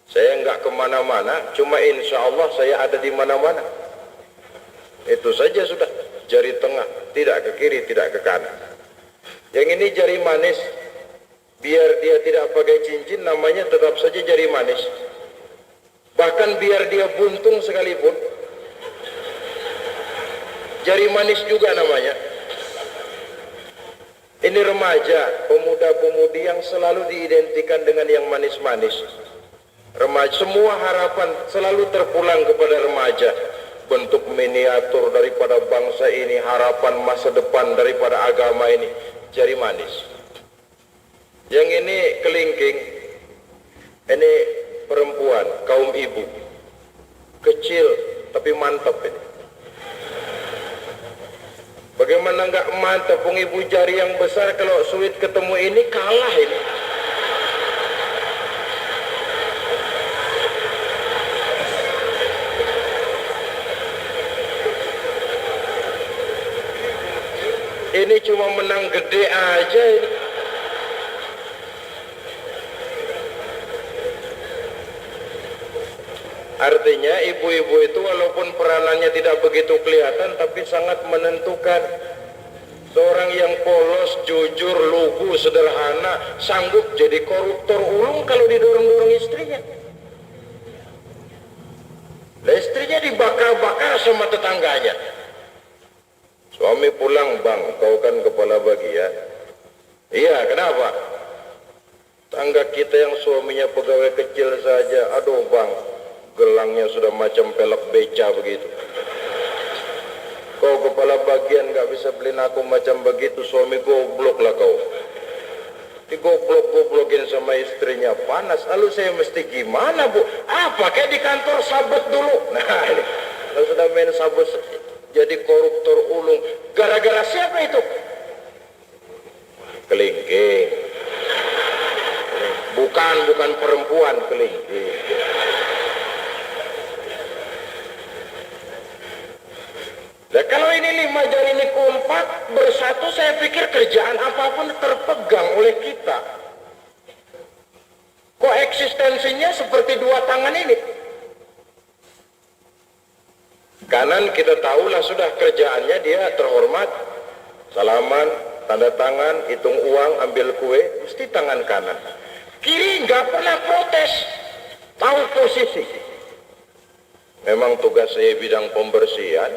Saya enggak kemana-mana, cuma insya Allah saya ada di mana-mana. Itu saja sudah, jari tengah, tidak ke kiri, tidak ke kanan. Yang ini jari manis. Biar dia tidak pakai cincin, namanya tetap saja jari manis. Bahkan biar dia buntung sekalipun, jari manis juga namanya. Ini remaja, pemuda-pemudi yang selalu diidentikan dengan yang manis-manis. Remaja, semua harapan selalu terpulang kepada remaja. Bentuk miniatur daripada bangsa ini, harapan masa depan daripada agama ini, jari manis. Yang ini kelingking, ini perempuan, kaum ibu, kecil tapi mantap ini. Bagaimana enggak mantap, ibu jari yang besar kalau sulit ketemu ini kalah ini. Ini cuma menang gede aja ini. Artinya ibu-ibu itu walaupun peranannya tidak begitu kelihatan tapi sangat menentukan. Seorang yang polos, jujur, lugu, sederhana sanggup jadi koruptor ulung kalau didorong-dorong istrinya. Nah, istrinya dibakar-bakar sama tetangganya. Suami pulang, bang, kau kan kepala bagian. Iya, kenapa? Tangga kita yang suaminya pegawai kecil saja, aduh bang, gelangnya sudah macam pelek beca begitu. Kau kepala bagian gak bisa beliin aku macam begitu, suami goblok lah kau. Digoblok-goblokin sama istrinya, panas. Lalu saya mesti gimana bu? Pakai di kantor sabet dulu. Nah ini, kalau sudah main sabet jadi koruptor ulung. Gara-gara siapa itu? Kelingking. Bukan perempuan, kelingking. Nah, kalau ini 5 jari ini kompak bersatu, saya pikir kerjaan apapun terpegang oleh kita. Koeksistensinya seperti 2 tangan ini. Kanan kita tahulah sudah kerjaannya dia terhormat, salaman, tanda tangan, hitung uang, ambil kue, mesti tangan kanan. Kiri nggak pernah protes, tahu posisi. Memang tugas saya bidang pembersihan.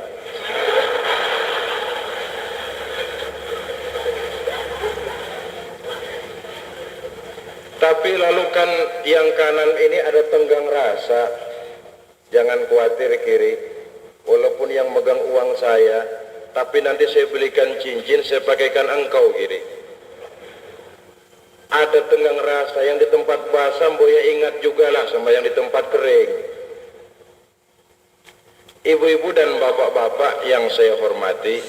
Tapi lalu kan yang kanan ini ada tenggang rasa. Jangan khawatir kiri, walaupun yang megang uang saya, tapi nanti saya belikan cincin, saya pakaikan engkau kiri. Ada tenggang rasa, yang di tempat basah Boya ingat juga lah sama yang di tempat kering. Ibu-ibu dan bapak-bapak yang saya hormati,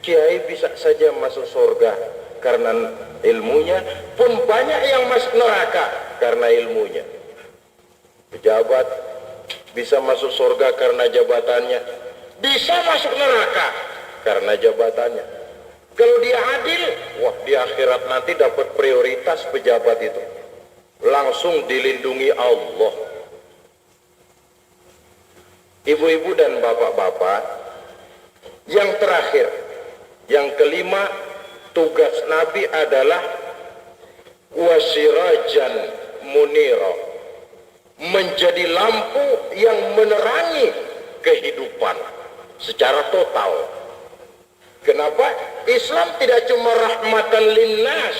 kiai bisa saja masuk surga karena ilmunya, pun banyak yang masuk neraka karena ilmunya. Pejabat bisa masuk surga karena jabatannya, bisa masuk neraka karena jabatannya. Kalau dia adil, wah di akhirat nanti dapat prioritas pejabat itu, langsung dilindungi Allah. Ibu-ibu dan bapak-bapak, yang terakhir, yang kelima, tugas Nabi adalah wasirajan munira, menjadi lampu yang menerangi kehidupan secara total. Kenapa? Islam tidak cuma rahmatan linnas,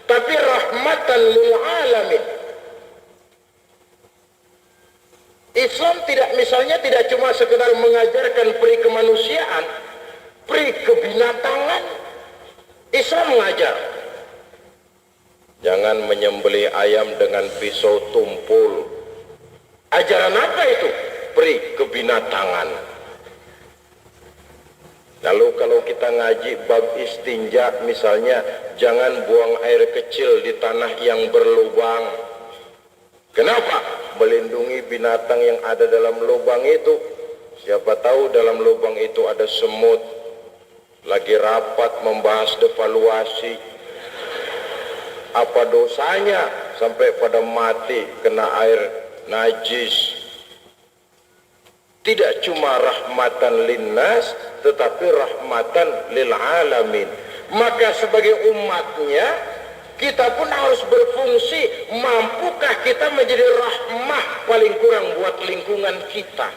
tapi rahmatan lil alamin. Islam misalnya tidak cuma sekedar mengajarkan peri kemanusiaan, peri kebinatangan. Islam mengajar jangan menyembelih ayam dengan pisau tumpul. Ajaran apa itu? Peri kebinatangan. Lalu kalau kita ngaji bab istinja misalnya, jangan buang air kecil di tanah yang berlubang. Kenapa? Melindungi binatang yang ada dalam lubang itu. Siapa tahu dalam lubang itu ada semut, lagi rapat membahas devaluasi. Apa dosanya sampai pada mati kena air najis? Tidak cuma rahmatan linnas, tetapi rahmatan lil alamin. Maka sebagai umatnya, kita pun harus berfungsi. Mampukah kita menjadi rahmah paling kurang buat lingkungan kita?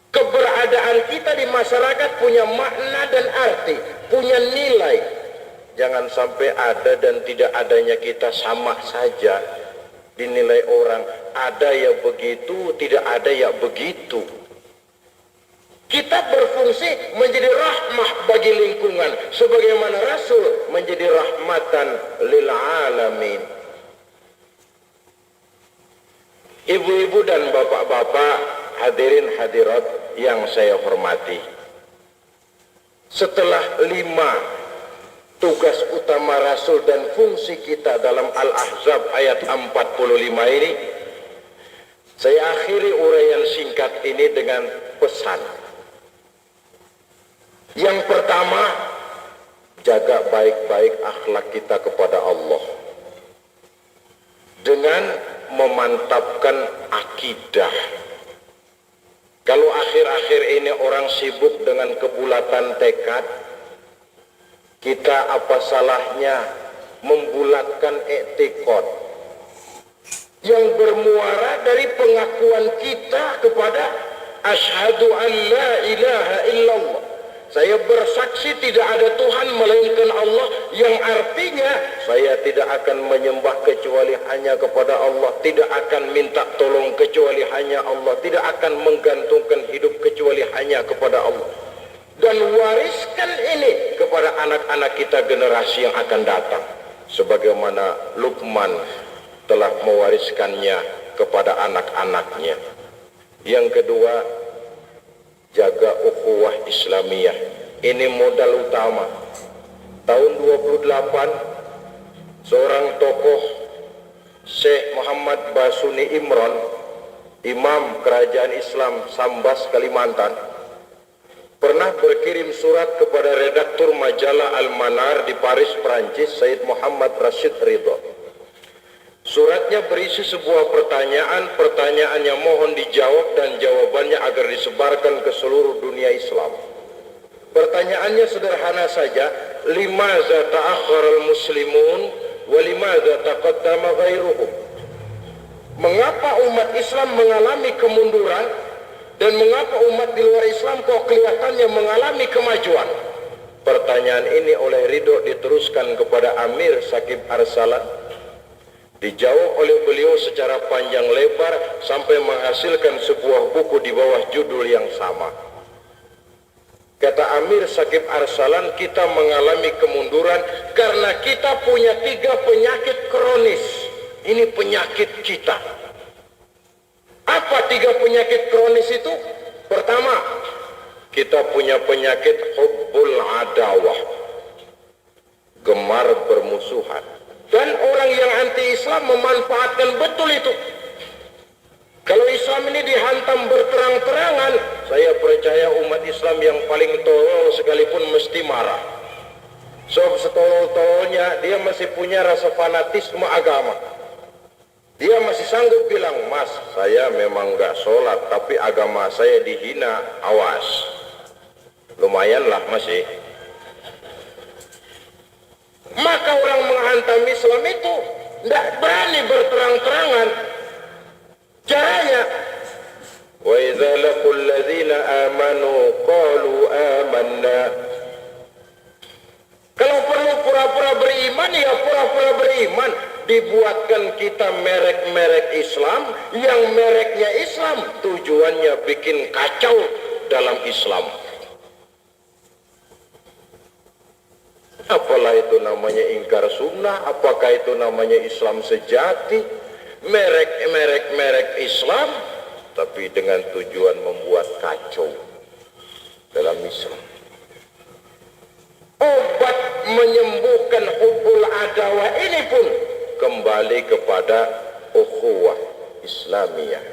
Keberadaan kita di masyarakat punya makna dan arti, punya nilai. Jangan sampai ada dan tidak adanya kita sama saja dinilai orang. Ada ya begitu, tidak ada ya begitu. Kita berfungsi menjadi rahmah bagi lingkungan, sebagaimana Rasul menjadi rahmatan lil alamin. Ibu-ibu dan bapak-bapak, hadirin hadirat yang saya hormati, setelah 5 tugas utama Rasul dan fungsi kita dalam Al-Ahzab ayat 45 ini, saya akhiri uraian singkat ini dengan pesan. Yang pertama, jaga baik-baik akhlak kita kepada Allah dengan memantapkan akidah. Kalau akhir-akhir ini orang sibuk dengan kebulatan tekad, kita apa salahnya membulatkan i'tiqad yang bermuara dari pengakuan kita kepada asyhadu an la ilaha illallah, Saya bersaksi tidak ada Tuhan melainkan Allah, yang artinya saya tidak akan menyembah kecuali hanya kepada Allah, tidak akan minta tolong kecuali hanya Allah, tidak akan menggantungkan hidup kecuali hanya kepada Allah. Dan wariskan ini kepada anak-anak kita generasi yang akan datang, sebagaimana Luqman telah mewariskannya kepada anak-anaknya. Yang kedua, jaga ukhuwah Islamiyah. Ini modal utama. Tahun 28, seorang tokoh Syekh Muhammad Basuni Imron, imam kerajaan Islam Sambas, Kalimantan, pernah berkirim surat kepada redaktur majalah Al-Manar di Paris, Prancis, Said Muhammad Rashid Ridho. Suratnya berisi sebuah pertanyaan yang mohon dijawab dan jawabannya agar disebarkan ke seluruh dunia Islam. Pertanyaannya sederhana saja, limaza ta'akhkharal muslimun wa limaza taqaddama ghairuhum? Mengapa umat Islam mengalami kemunduran dan mengapa umat di luar Islam kok kelihatannya mengalami kemajuan? Pertanyaan ini oleh Ridho diteruskan kepada Amir Shakib Arsalan. Dijawab oleh beliau secara panjang lebar sampai menghasilkan sebuah buku di bawah judul yang sama. Kata Amir Shakib Arsalan, kita mengalami kemunduran karena kita punya 3 penyakit kronis. Ini penyakit kita. Apa 3 penyakit kronis itu? Pertama, kita punya penyakit hubbul adawah, gemar bermusuhan. Dan orang yang anti-Islam memanfaatkan betul itu. Kalau Islam ini dihantam berterang-terangan, saya percaya umat Islam yang paling tolol sekalipun mesti marah. Sebab setolol-tololnya dia masih punya rasa fanatisme agama. Dia masih sanggup bilang, mas, saya memang gak sholat, tapi agama saya dihina, awas. Lumayanlah masih. Maka orang menghantam Islam itu tidak berani berterang-terangan. Caranya, wa idza laqul ladzina amanu qalu amanna. Kalau perlu pura-pura beriman, ya pura-pura beriman. Dibuatkan kita merek-merek Islam, yang mereknya Islam, tujuannya bikin kacau dalam Islam. Apalah itu namanya ingkar sunnah, apakah itu namanya Islam sejati, merek Islam, tapi dengan tujuan membuat kacau dalam Islam. Obat menyembuhkan hubbul adawah ini pun kembali kepada ukhuwah Islamiyah.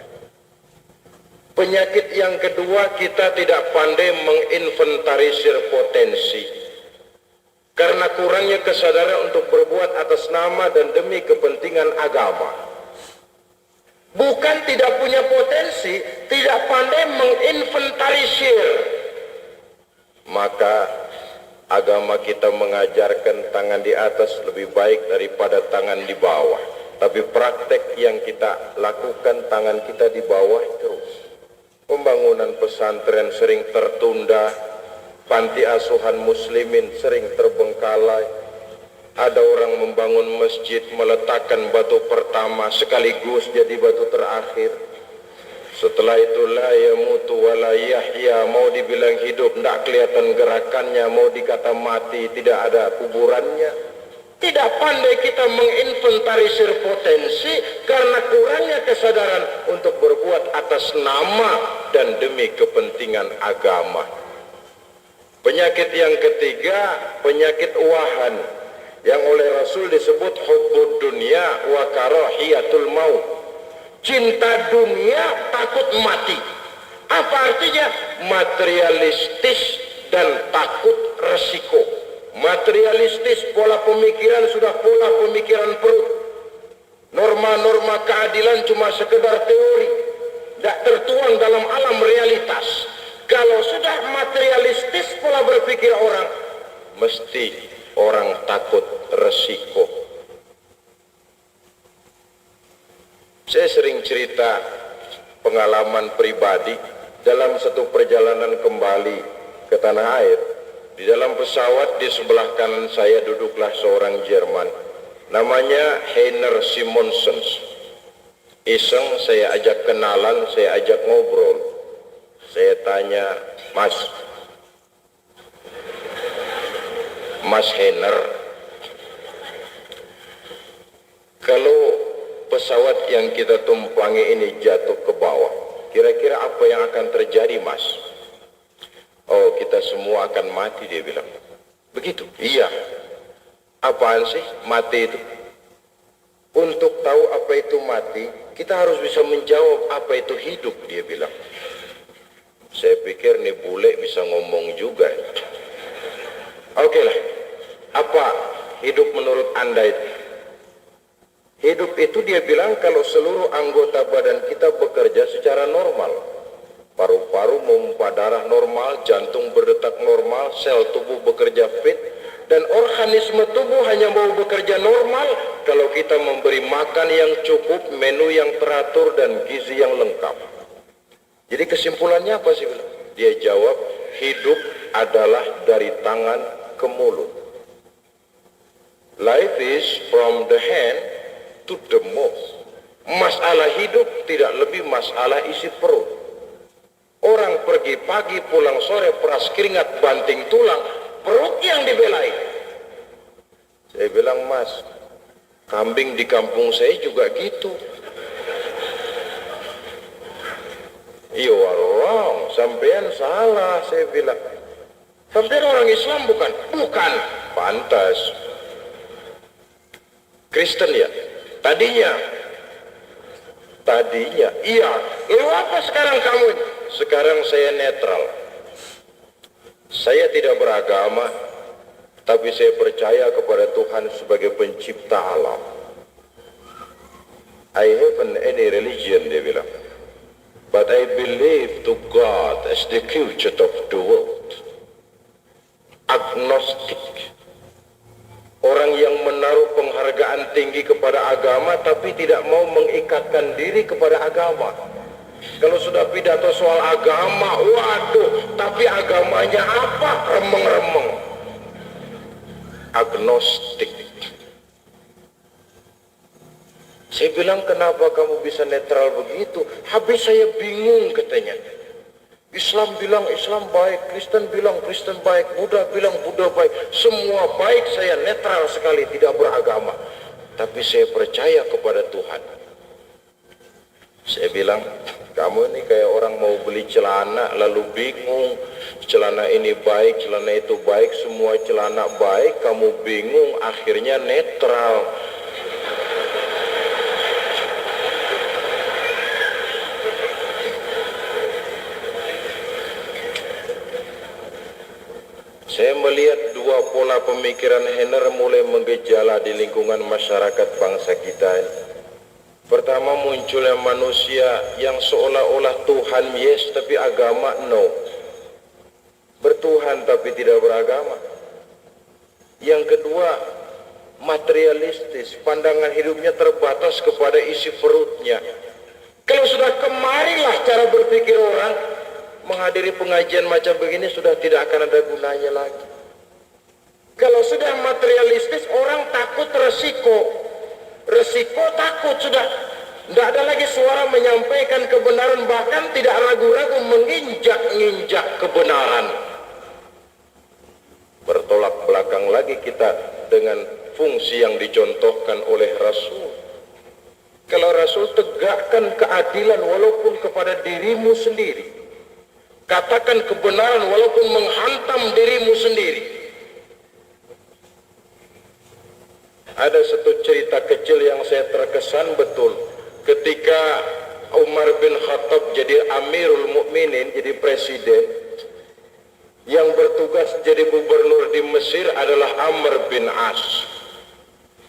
Penyakit yang kedua, kita tidak pandai menginventarisir potensi. Karena kurangnya kesadaran untuk berbuat atas nama dan demi kepentingan agama. Bukan tidak punya potensi, tidak pandai menginventarisir. Maka agama kita mengajarkan tangan di atas lebih baik daripada tangan di bawah. Tapi praktek yang kita lakukan, tangan kita di bawah terus. Pembangunan pesantren sering tertunda, panti asuhan muslimin sering terbengkalai. Ada orang membangun masjid, meletakkan batu pertama sekaligus jadi batu terakhir. Setelah itu la yamutu wa la yahya, mau dibilang hidup tidak kelihatan gerakannya, mau dikata mati tidak ada kuburannya. Tidak pandai kita menginventarisir potensi karena kurangnya kesadaran untuk berbuat atas nama dan demi kepentingan agama. Penyakit yang ketiga, penyakit wahan, yang oleh Rasul disebut hubbud dunya wa karahiyatul maut. Cinta dunia, takut mati. Apa artinya? Materialistis dan takut resiko. Materialistis, pola pemikiran sudah pola pemikiran perut. Norma-norma keadilan cuma sekedar teori, tidak tertuang dalam alam realitas. Kalau sudah materialistis pola berpikir orang, mesti orang takut resiko. Saya sering cerita pengalaman pribadi dalam satu perjalanan kembali ke ke tanah air. Di dalam pesawat di sebelah kanan saya duduklah seorang Jerman, namanya Heiner Simonsen. Iseng saya ajak kenalan, saya ajak ngobrol. Saya tanya, Mas Heiner, kalau pesawat yang kita tumpangi ini jatuh ke bawah, kira-kira apa yang akan terjadi, Mas? Oh, kita semua akan mati, dia bilang. Begitu? Iya. Apaan sih mati itu? Untuk tahu apa itu mati, kita harus bisa menjawab apa itu hidup, dia bilang. Saya pikir nih bule bisa ngomong juga. Oke lah. Apa hidup menurut Anda itu? Hidup itu dia bilang kalau seluruh anggota badan kita bekerja secara normal. Paru-paru memompa darah normal, jantung berdetak normal, sel tubuh bekerja fit, dan organisme tubuh hanya mau bekerja normal kalau kita memberi makan yang cukup, menu yang teratur, dan gizi yang lengkap. Jadi kesimpulannya apa sih? Dia jawab, hidup adalah dari tangan ke mulut. Life is from the hand to the mouth. Masalah hidup tidak lebih masalah isi perut. Orang pergi pagi pulang sore peras keringat banting tulang, perut yang dibelai. Saya bilang, Mas, kambing di kampung saya juga gitu. You are wrong, sampean salah, saya bilang. Sampean orang Islam bukan? Bukan. Pantas. Kristen ya? Tadinya. Iya. Lalu apa sekarang kamu? Sekarang saya netral. Saya tidak beragama, tapi saya percaya kepada Tuhan sebagai pencipta alam. I haven't any religion, dia bilang. But I believe to God as the creator of the world. Agnostik. Orang yang menaruh penghargaan tinggi kepada agama tapi tidak mau mengikatkan diri kepada agama. Kalau sudah pidato soal agama, waduh, tapi agamanya apa? Remeng-remeng. Agnostik. Saya bilang, kenapa kamu bisa netral begitu? Habis saya bingung, katanya. Islam bilang Islam baik, Kristen bilang Kristen baik, Buddha bilang Buddha baik. Semua baik, saya netral sekali, tidak beragama. Tapi saya percaya kepada Tuhan. Saya bilang, kamu ini kayak orang mau beli celana lalu bingung, celana ini baik, celana itu baik, semua celana baik, kamu bingung, akhirnya netral. Saya melihat dua pola pemikiran Heiner mulai menggejala di lingkungan masyarakat bangsa kita ini. Pertama, munculnya manusia yang seolah-olah Tuhan yes tapi agama no. Bertuhan tapi tidak beragama. Yang kedua, materialistis, pandangan hidupnya terbatas kepada isi perutnya. Kalau sudah kemarilah cara berpikir orang, menghadiri pengajian macam begini sudah tidak akan ada gunanya lagi. Kalau sudah materialistis, orang takut resiko. Resiko takut sudah. Tidak ada lagi suara menyampaikan kebenaran, bahkan tidak ragu-ragu menginjak-injak kebenaran. Bertolak belakang lagi kita dengan fungsi yang dicontohkan oleh Rasul. Kalau Rasul tegakkan keadilan walaupun kepada dirimu sendiri. Katakan kebenaran walaupun menghantam dirimu sendiri. Ada satu cerita kecil yang saya terkesan betul. Ketika Umar bin Khattab jadi Amirul Mukminin, jadi presiden, yang bertugas jadi gubernur di Mesir adalah Amr bin As.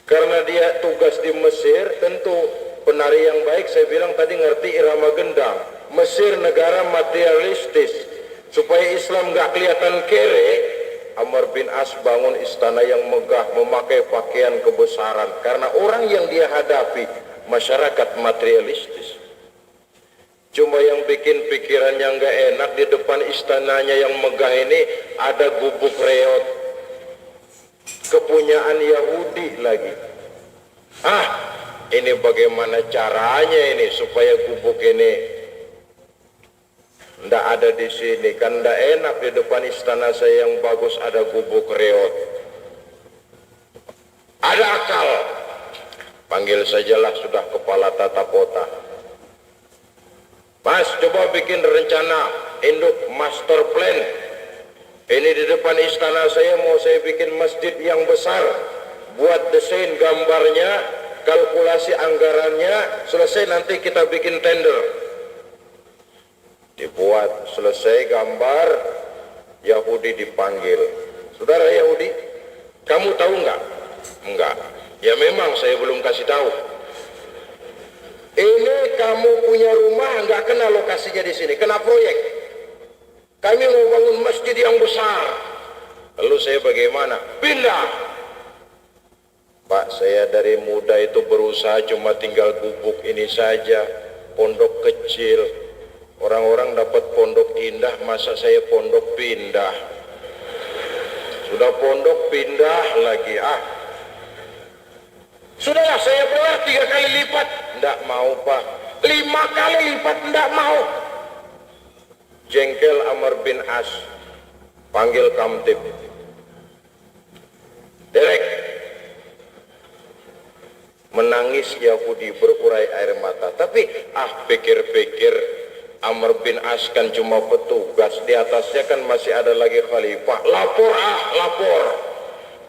Karena dia tugas di Mesir, tentu penari yang baik, saya bilang tadi ngerti irama gendang. Mesir negara materialistis, supaya Islam gak kelihatan kere. Amr bin As bangun istana yang megah, memakai pakaian kebesaran, karena orang yang dia hadapi masyarakat materialistis. Cuma yang bikin pikirannya nggak enak, di depan istananya yang megah ini ada gubuk reot, kepunyaan Yahudi lagi. Ini bagaimana caranya ini supaya gubuk ini ndak ada di sini? Kan ndak enak di depan istana saya yang bagus ada gubuk reot. Ada akal, panggil sajalah sudah kepala tata kota. Mas, coba bikin rencana induk master plan. Ini di depan istana saya mau saya bikin masjid yang besar. Buat desain gambarnya, kalkulasi anggarannya, selesai nanti kita bikin tender. Dibuat, selesai gambar, Yahudi dipanggil. Saudara Yahudi, kamu tahu nggak? Enggak. Ya memang saya belum kasih tahu. Ini kamu punya rumah nggak kena lokasinya di sini, kena proyek. Kami mau bangun masjid yang besar. Lalu saya bagaimana? Pindah. Pak, saya dari muda itu berusaha cuma tinggal gubuk ini saja, pondok kecil. Orang-orang dapat pondok indah, masa saya pondok pindah? Sudah pondok pindah lagi. Sudahlah, saya bayar 3 kali lipat. Nggak mau, Pak. 5 kali lipat nggak mau. Jengkel Amr bin As, panggil Kamtib. Derek. Menangis Yahudi, berurai air mata. Tapi pikir-pikir Amr bin As kan cuma petugas, di atasnya kan masih ada lagi khalifah. Lapor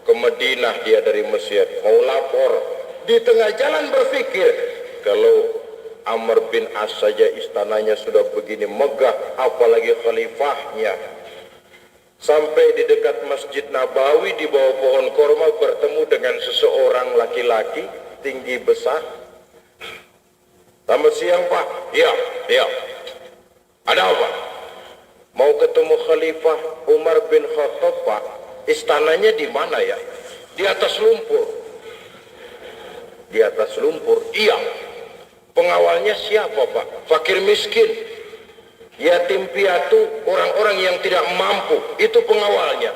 ke Madinah, dia dari Mesir mau lapor. Di tengah jalan berpikir, kalau Amr bin As saja istananya sudah begini megah, apalagi khalifahnya. Sampai di dekat Masjid Nabawi di bawah pohon korma bertemu dengan seseorang laki-laki tinggi besar. Selamat siang, Pak. Iya. Ada apa? Mau ketemu Khalifah Umar bin Khattab, Pak. Istananya di mana ya? Di atas lumpur. Di atas lumpur? Iya. Pengawalnya siapa, Pak? Fakir miskin, yatim piatu, orang-orang yang tidak mampu. Itu pengawalnya.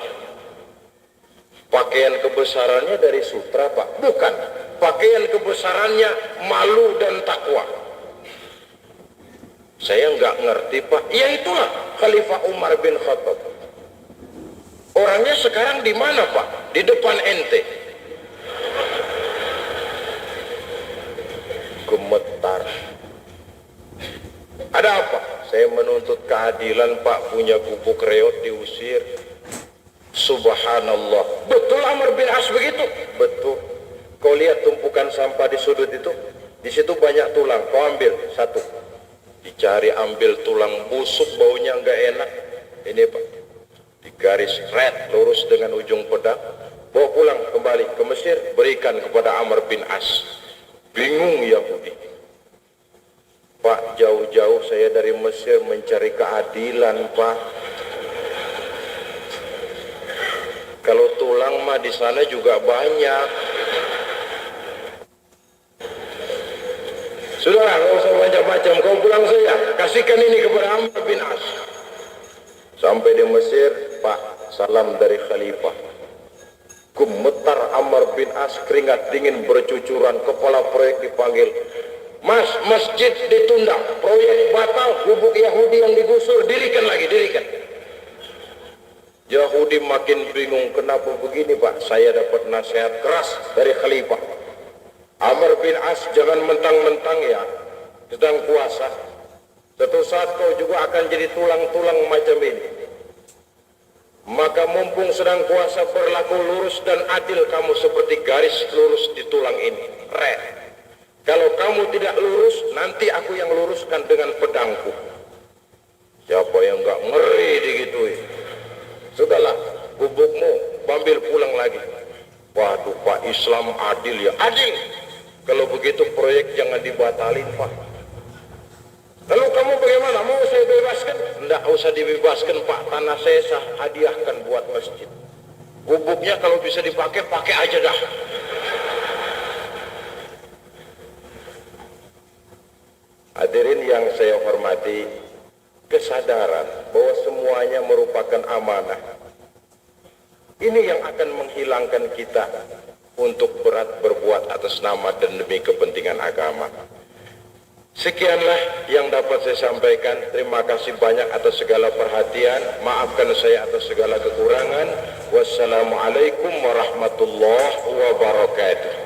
Pakaian kebesarannya dari sutra, Pak? Bukan. Pakaian kebesarannya malu dan takwa. Saya nggak ngerti, Pak. Ya itulah Khalifah Umar bin Khattab. Orangnya sekarang di mana, Pak? Di depan ente. Gemetar. Ada apa? Saya menuntut keadilan, Pak. Punya gubuk reot diusir. Subhanallah. Betul Amr bin As begitu? Betul. Kau lihat tumpukan sampah di sudut itu? Di situ banyak tulang. Kau ambil satu. Dicari, ambil tulang busuk, baunya nggak enak. Ini, Pak. Digaris red lurus dengan ujung pedang. Bawa pulang kembali ke Mesir, berikan kepada Amr bin As. Bingung Yahudi. Pak, jauh-jauh saya dari Mesir mencari keadilan, Pak. Kalau tulang mah di sana juga banyak. Sudahlah, nggak usah macam-macam. Kau pulang saja, kasihkan ini kepada Amr bin As. Sampai di Mesir, Pak, salam dari Khalifah. Gemetar Amr bin As, keringat dingin bercucuran. Kepala proyek dipanggil. Mas, masjid ditunda, proyek batal, gubuk Yahudi yang digusur, dirikan lagi, dirikan. Yahudi makin bingung, kenapa begini, Pak? Saya dapat nasihat keras dari Khalifah. Amr bin As, jangan mentang-mentang ya, sedang puasa. Suatu saat kau juga akan jadi tulang-tulang macam ini. Maka mumpung sedang puasa, berlaku lurus dan adil kamu seperti garis lurus di tulang ini. Red. Kalau kamu tidak lurus, nanti aku yang luruskan dengan pedangku. Siapa yang nggak ngeri digituin? Sudahlah, gubukmu ambil pulang lagi. Waduh, Pak, Islam adil ya? Adil. Kalau begitu proyek jangan dibatalin, Pak. Lalu kamu bagaimana? Mau saya bebaskan? Tidak usah dibebaskan, Pak. Tanah saya hadiahkan buat masjid. Gubuknya kalau bisa dipakai, pakai aja dah. Hadirin yang saya hormati, kesadaran bahwa semuanya merupakan amanah. Ini yang akan menghilangkan kita untuk berat berbuat atas nama dan demi kepentingan agama. Sekianlah yang dapat saya sampaikan. Terima kasih banyak atas segala perhatian. Maafkan saya atas segala kekurangan. Wassalamualaikum warahmatullahi wabarakatuh.